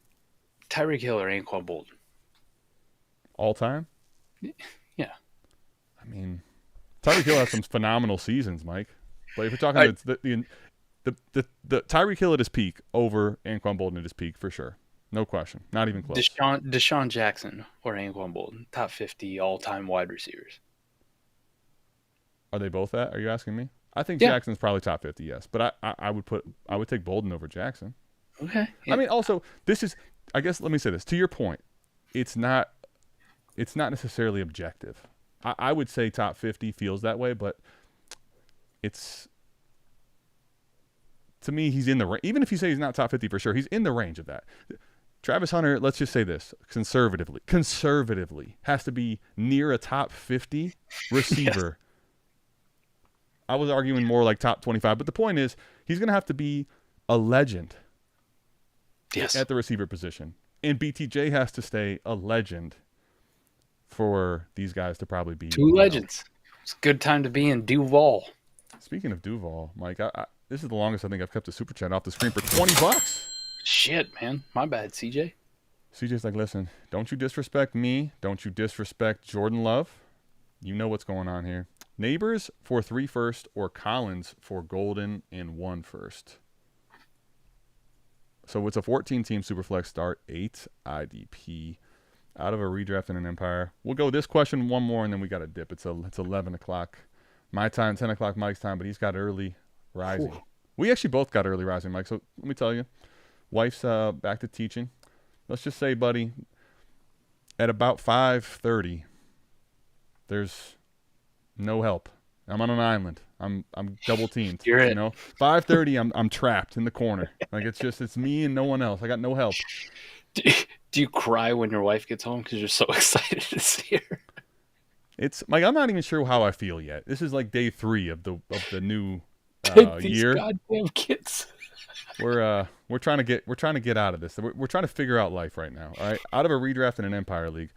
Tyreek Hill or Anquan Bolden. All time? Yeah. I mean, Tyreek Hill has some phenomenal seasons, Mike. But if you're talking the Tyreek Hill at his peak over Anquan Bolden at his peak, for sure. No question. Not even close. Deshaun Jackson or Anquan Bolden, top 50 all-time wide receivers. Are they both that? Are you asking me? I think Jackson's probably top 50, yes. But I would take Bolden over Jackson. Okay. Yeah. I mean, also, I guess let me say this. To your point, it's not necessarily objective. I would say top 50 feels that way, but to me, he's in the range. Even if you say he's not top 50 for sure, he's in the range of that. Travis Hunter, let's just say this, conservatively, has to be near a top 50 receiver I was arguing more like top 25. But the point is, he's going to have to be a legend at the receiver position. And BTJ has to stay a legend for these guys to probably be. Two legends. It's a good time to be in Duval. Speaking of Duval, Mike, this is the longest I think I've kept a super chat off the screen for $20. Shit, man. My bad, CJ. CJ's like, listen, don't you disrespect me. Don't you disrespect Jordan Love. You know what's going on here. Neighbors for 3 first or Collins for Golden and 1 first. So it's a 14-team Superflex start, 8 IDP out of a redraft in an Empire. We'll go this question one more, and then we got to dip. It's 11 o'clock my time, 10 o'clock Mike's time, but he's got early rising. Ooh. We actually both got early rising, Mike. So let me tell you, wife's back to teaching. Let's just say, buddy, at about 5:30, there's no help. I'm on an island. I'm double teamed. You're it. You know, 5:30, I'm trapped in the corner. Like it's me and no one else. I got no help. Do you cry when your wife gets home because you're so excited to see her? It's like I'm not even sure how I feel yet. This is like day 3 of the new These year. Goddamn kids. We're trying to get out of this. We're trying to figure out life right now. All right, out of a redraft in an Empire League.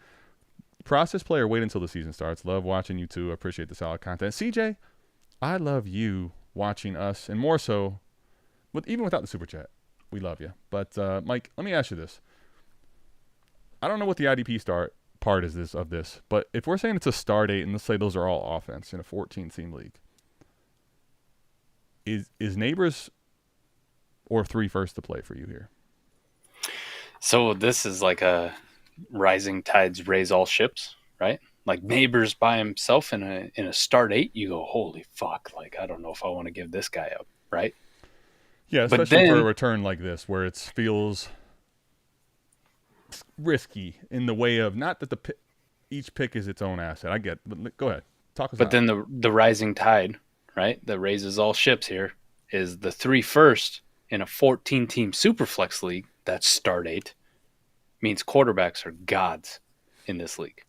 Process player, wait until the season starts. Love watching you too. Appreciate the solid content. CJ, I love you watching us, and more so, even without the super chat, we love you. But Mike, let me ask you this. I don't know what the IDP start part is of this, but if we're saying it's a start 8, and let's say those are all offense in a 14-team league, is Neighbors or 3 first to play for you here? So this is like a rising tides raise all ships, right? Like Neighbors by himself in a start 8, you go, holy fuck! Like I don't know if I want to give this guy up, right? Yeah, especially for a return like this, where it feels risky in the way of not that each pick is its own asset. I get, but go ahead, talk us. But then the rising tide, right, that raises all ships here is the 3 first in a 14-team Superflex league. That's start 8. Means quarterbacks are gods in this league,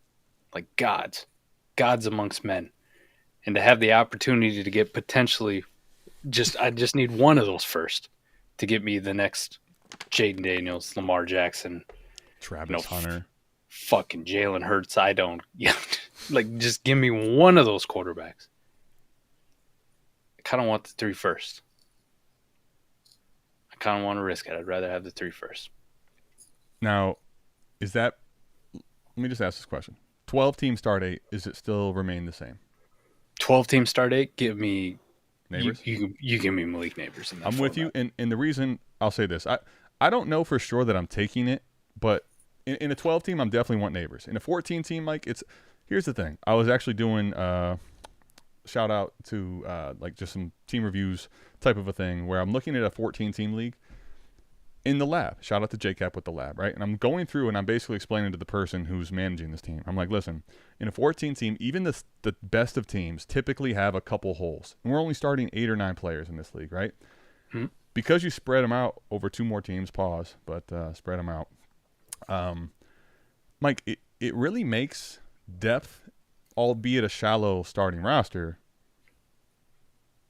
like gods amongst men, and to have the opportunity to get potentially I just need one of those first to get me the next Jaden Daniels, Lamar Jackson, Travis Hunter, fucking Jalen Hurts. Like just give me one of those quarterbacks. I kind of want the 3 first. I kind of want to risk it. I'd rather have the 3 first. Now, let me just ask this question. 12-team start 8, is it still remain the same? 12-team start 8, give me Neighbors. You give me Malik Neighbors. I'm with you, and the reason I'll say this, I don't know for sure that I'm taking it, but in a 12-team, I'm definitely want Neighbors. In a 14-team, Mike, here's the thing. I was actually doing shout out to like just some team reviews type of a thing where I'm looking at a 14-team league in the lab. Shout out to JCap with the lab, right? And I'm going through and I'm basically explaining to the person who's managing this team. I'm like, listen, in a 14-team, even the best of teams typically have a couple holes. And we're only starting 8 or 9 players in this league, right? Mm-hmm. Because you spread them out over 2 more teams, but spread them out. Mike, it really makes depth, albeit a shallow starting roster,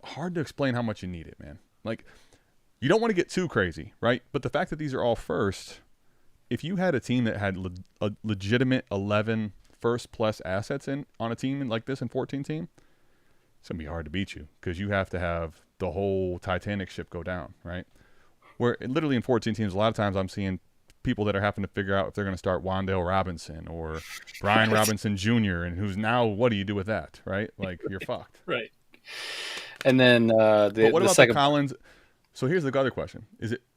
hard to explain how much you need it, man. Like, you don't want to get too crazy, right? But the fact that these are all first, if you had a team that had a legitimate 11 first-plus assets on a team like this in 14-team, it's going to be hard to beat you because you have to have the whole Titanic ship go down, right? Where literally in 14 teams, a lot of times I'm seeing people that are having to figure out if they're going to start Wan'Dale Robinson or Brian Robinson Jr., and who's now, what do you do with that, right? Like, you're fucked. Right. And then but what about the Collins? So here's the other question.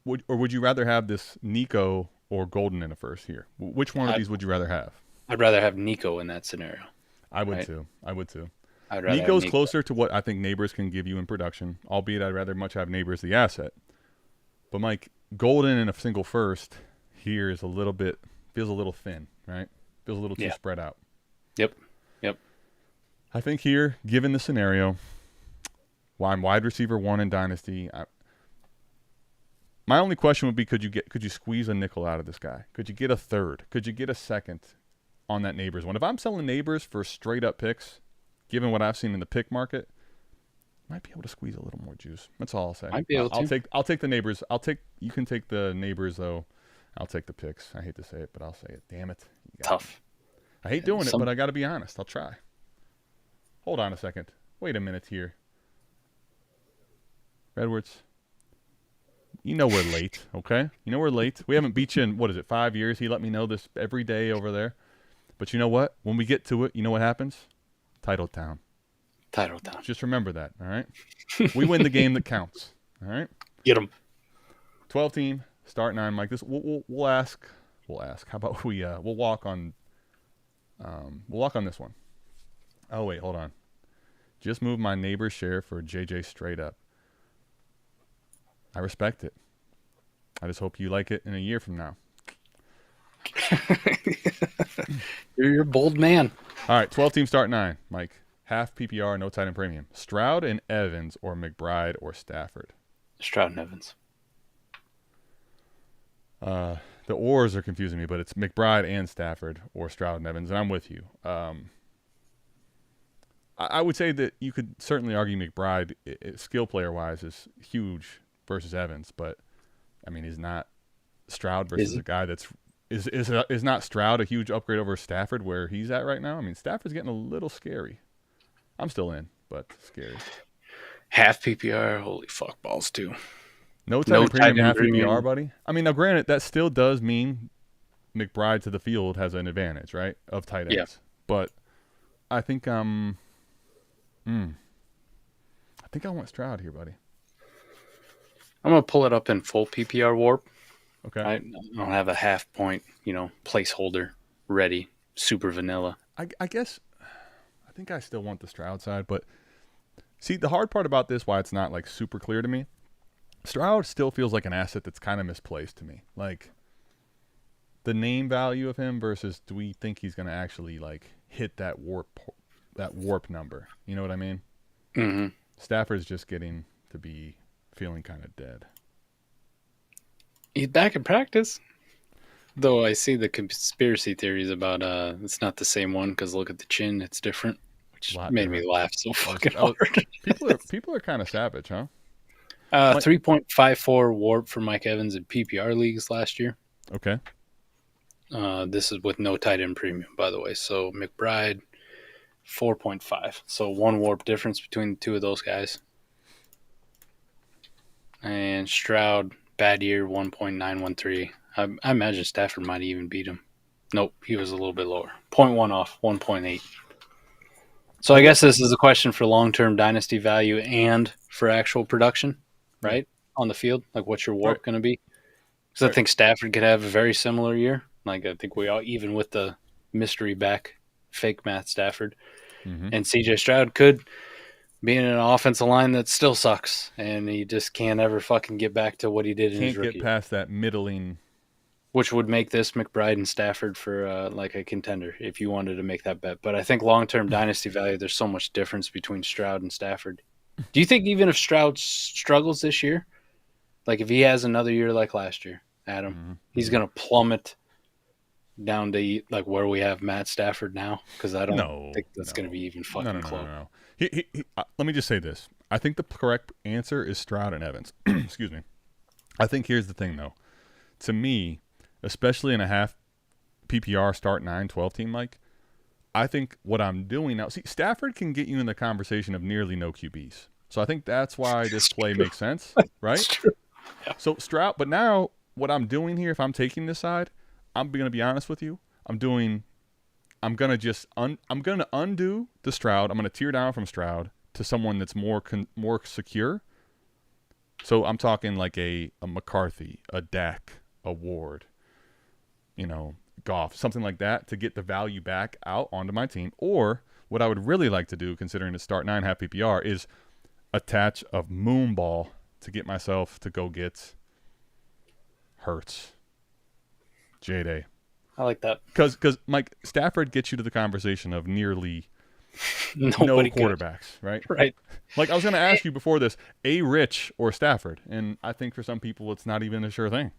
Would you rather have this Nico or Golden in a first here? Which one of these would you rather have? I'd rather have Nico in that scenario. I would too. I'd rather Nico's closer to what I think Neighbors can give you in production, albeit I'd rather much have Neighbors the asset. But Mike, Golden in a single first here is feels a little thin, right? Feels a little too spread out. Yep. I think here, given the scenario, why I'm wide receiver 1 in Dynasty, my only question would be, could you squeeze a nickel out of this guy? Could you get a third? Could you get a second on that Neighbors one? If I'm selling Neighbors for straight up picks, given what I've seen in the pick market, Might be able to squeeze a little more juice. That's all I'll say. Might be able to. I'll take the neighbors. You can take the neighbors though. I'll take the picks. I hate to say it, but I'll say it. Damn it. Tough. I hate doing it, but I got to be honest. I'll try. Hold on a second. Wait a minute here. Redwoods. You know we're late, okay? You know we're late. We haven't beat you in, 5 years? He let me know this every day over there. But you know what? When we get to it, you know what happens? Title Town. Title Town. Just remember that, all right? We win the game that counts, all right? Get them. 12 team, start 9, Mike. This we'll ask. How about we'll walk on this one. Oh wait, hold on. Just move my neighbor's share for JJ straight up. I respect it. I just hope you like it in a year from now. You're a bold man. All right, 12 team start 9, Mike. Half PPR, no tight end premium. Stroud and Evans or McBride or Stafford. Stroud and Evans. The ors are confusing me, but it's McBride and Stafford or Stroud and Evans, and I'm with you. I would say that you could certainly argue McBride, skill player-wise, is huge versus Evans, but, I mean, he's not Stroud versus a guy that's is not Stroud a huge upgrade over Stafford where he's at right now? I mean, Stafford's getting a little scary. I'm still in, but scary. Half PPR, holy fuck balls too. No tight end premium, half PPR, buddy. I mean, now granted, that still does mean McBride to the field has an advantage, right, of tight ends. Yeah. But I think I want Stroud here, buddy. I'm gonna pull it up in full PPR warp. Okay. I don't have a half point, placeholder ready, super vanilla. I guess I think I still want the Stroud side, but see, the hard part about this, why it's not like super clear to me, Stroud still feels like an asset that's kind of misplaced to me. Like the name value of him versus do we think he's going to actually like hit that warp number? You know what I mean? Mm-hmm. Stafford's just getting to be feeling kind of dead. He's back in practice. Though I see the conspiracy theories about it's not the same one because look at the chin, it's different, which made me laugh so fucking hard. People are kind of savage, huh? 3.54 warp for Mike Evans in PPR leagues last year. Okay. This is with no tight end premium, by the way. So McBride, 4.5. So 1 warp difference between the two of those guys. And Stroud, bad year, 1.913. I imagine Stafford might even beat him. Nope, he was a little bit lower. 0.1 off, 1.8. So I guess this is a question for long-term dynasty value and for actual production, right, on the field. Like, what's your warp going to be? Because I think Stafford could have a very similar year. Like, I think we all, even with the mystery back, fake math Stafford. Mm-hmm. And C.J. Stroud could be in an offensive line that still sucks, and he just can't ever fucking get back to what he did in his rookie. Can't get past that middling. Which would make this McBride and Stafford for like a contender if you wanted to make that bet. But I think long-term dynasty value, there's so much difference between Stroud and Stafford. Do you think even if Stroud struggles this year, like if he has another year like last year, Adam, he's going to plummet down to like where we have Matt Stafford now? Because I don't think that's going to be even fucking close. No. Let me just say this. I think the correct answer is Stroud and Evans. Excuse me. I think here's the thing, though. To me, especially in a half PPR start 9-12 team, Mike, I think what I'm doing now, see, Stafford can get you in the conversation of nearly no QBs. So I think that's why this play makes sense, right? That's true. Yeah. So Stroud, but now what I'm doing here, if I'm taking this side, I'm going to be honest with you. I'm going to undo the Stroud. I'm going to tear down from Stroud to someone that's more secure. So I'm talking like a McCarthy, a Dak, a Ward, Goff, something like that to get the value back out onto my team. Or what I would really like to do, considering it's start 9 half PPR, is attach a moonball to get myself to go get Hurts, J-Day. I like that. Because Mike, Stafford gets you to the conversation of nearly no quarterbacks, right? Right. Like I was going to ask you before this, Rich or Stafford, and I think for some people it's not even a sure thing.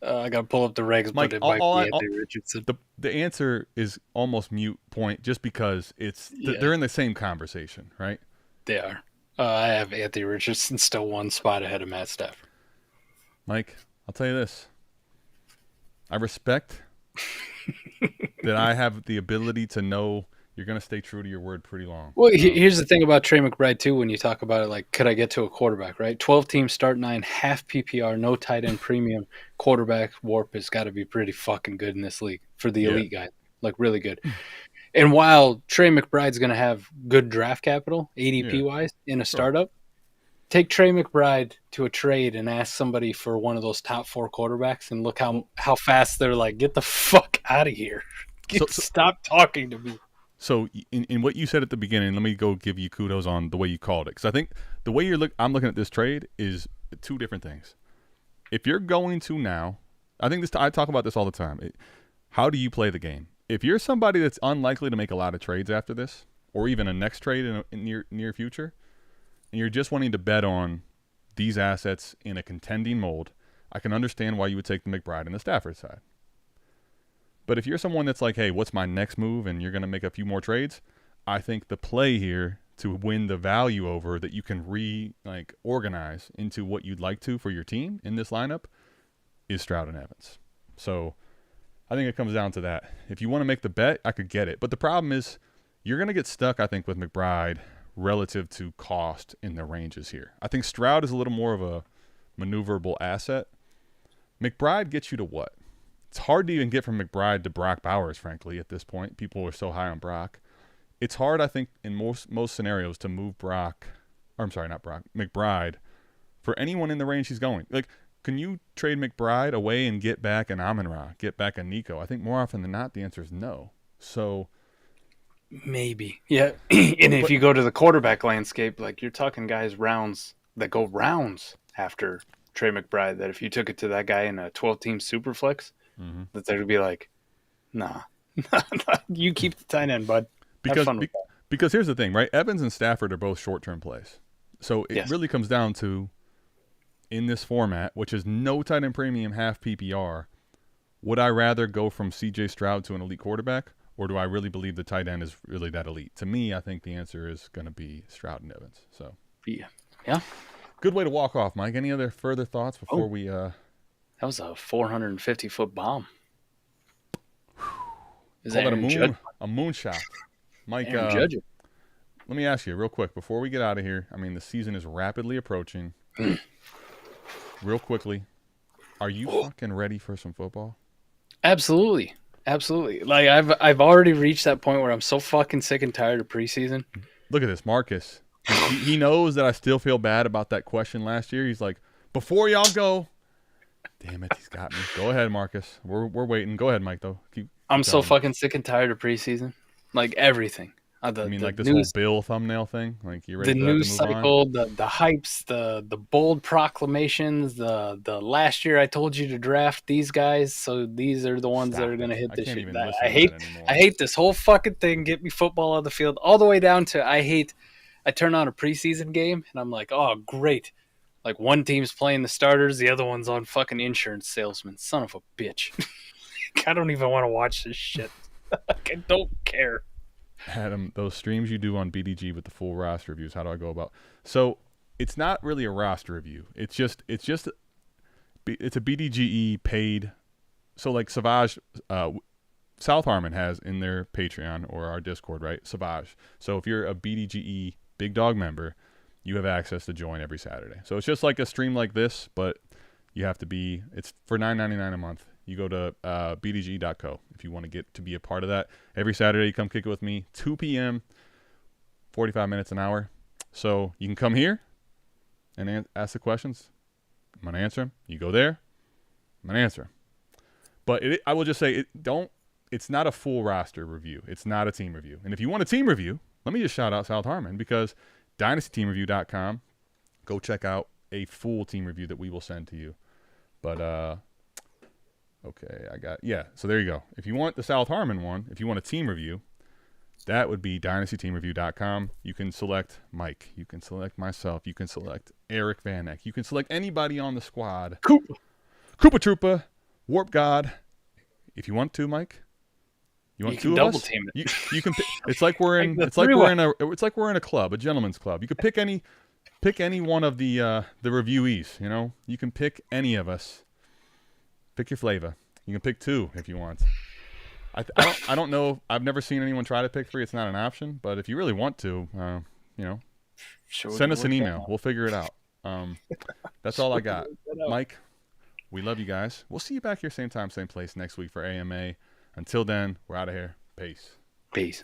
I got to pull up the regs, Mike, but it might be Anthony Richardson. The answer is almost mute point just because they're in the same conversation, right? They are. I have Anthony Richardson still one spot ahead of Matt Stafford. Mike, I'll tell you this. I respect that I have the ability to know you're going to stay true to your word pretty long. Well, here's the thing about Trey McBride, too, when you talk about it, like, could I get to a quarterback, right? 12 teams, start 9, half PPR, no tight end premium, quarterback warp has got to be pretty fucking good in this league for the elite guy. Like, really good. And while Trey McBride's going to have good draft capital, ADP-wise, in a startup, take Trey McBride to a trade and ask somebody for one of those top 4 quarterbacks and look how fast they're like, get the fuck out of here. Stop talking to me. So in what you said at the beginning, let me go give you kudos on the way you called it. Because I think the way I'm looking at this trade is 2 different things. If you're going to now, I talk about this all the time. How do you play the game? If you're somebody that's unlikely to make a lot of trades after this, or even a next trade in near future, and you're just wanting to bet on these assets in a contending mold, I can understand why you would take the McBride and the Stafford side. But if you're someone that's like, hey, what's my next move, and you're going to make a few more trades, I think the play here to win the value over that you can organize into what you'd like to for your team in this lineup is Stroud and Evans. So I think it comes down to that. If you want to make the bet, I could get it. But the problem is you're going to get stuck, I think, with McBride relative to cost in the ranges here. I think Stroud is a little more of a maneuverable asset. McBride gets you to what? It's hard to even get from McBride to Brock Bowers, frankly, at this point. People are so high on Brock. It's hard, I think, in most scenarios to move McBride for anyone in the range he's going. Like, can you trade McBride away and get back an Amon-Ra, get back a Nico? I think more often than not, the answer is no. So maybe. Yeah. And if you go to the quarterback landscape, like you're talking guys that go rounds after Trey McBride, that if you took it to that guy in a 12-team superflex, that they would be like, nah, you keep the tight end, bud. Because here's the thing, right? Evans and Stafford are both short-term plays. So it really comes down to, in this format, which is no tight end premium, half PPR, would I rather go from C.J. Stroud to an elite quarterback, or do I really believe the tight end is really that elite? To me, I think the answer is going to be Stroud and Evans. So yeah. Good way to walk off, Mike. Any other further thoughts before we That was a 450-foot bomb. Is that a moonshot? Mike, let me ask you real quick before we get out of here. I mean, the season is rapidly approaching. Real quickly, are you fucking ready for some football? Absolutely. Like I've already reached that point where I'm so fucking sick and tired of preseason. Look at this, Marcus. He knows that I still feel bad about that question last year. He's like, before y'all go. Damn it, he's got me. Go ahead, Marcus. We're waiting. Go ahead, Mike, though. I'm so fucking sick and tired of preseason. Like everything. Like this whole Bill thumbnail thing? Like you ready the for that news to move cycle, on? the hypes, the bold proclamations, the last year I told you to draft these guys, so these are the ones that are going to hit this shit. I hate this whole fucking thing. Get me football on the field, all the way down to I turn on a preseason game and I'm like, oh great. Like one team's playing the starters, the other one's on fucking insurance salesman. Son of a bitch. I don't even want to watch this shit. I don't care. Adam, those streams you do on BDG with the full roster reviews, how do I go about? So it's not really a roster review. It's a BDGE paid. So like Savage, South Harmon has in their Patreon or our Discord, right? Savage. So if you're a BDGE Big Dog member, you have access to join every Saturday. So it's just like a stream like this, but you have to be. It's for $9.99 a month. You go to bdg.co if you want to get to be a part of that. Every Saturday, you come kick it with me, 2 p.m., 45 minutes, an hour. So you can come here and ask the questions. I'm going to answer them. You go there, I'm going to answer them. But I will just say, it's not a full roster review. It's not a team review. And if you want a team review, let me just shout out South Harmon, because dynastyteamreview.com, go check out a full team review that we will send to you. But, okay, so there you go. If you want the South Harmon one, if you want a team review, that would be dynastyteamreview.com. You can select Mike. You can select myself. You can select Eric Van Eck. You can select anybody on the squad. Koopa Troopa. Warp God, if you want to, Mike. You want You two can of double us? team it. You can. It's like we're in. Like the It's like three-way. we're in a club, a gentleman's club. You could pick any one of the reviewees. You know, you can pick any of us. Pick your flavor. You can pick two if you want. I don't know. I've never seen anyone try to pick three. It's not an option. But if you really want to, you know, Sure, send us an work that email. out. We'll figure it out. That's all I got. Work that out. Mike, we love you guys. We'll see you back here same time, same place next week for AMA. Until then, we're out of here. Peace. Peace.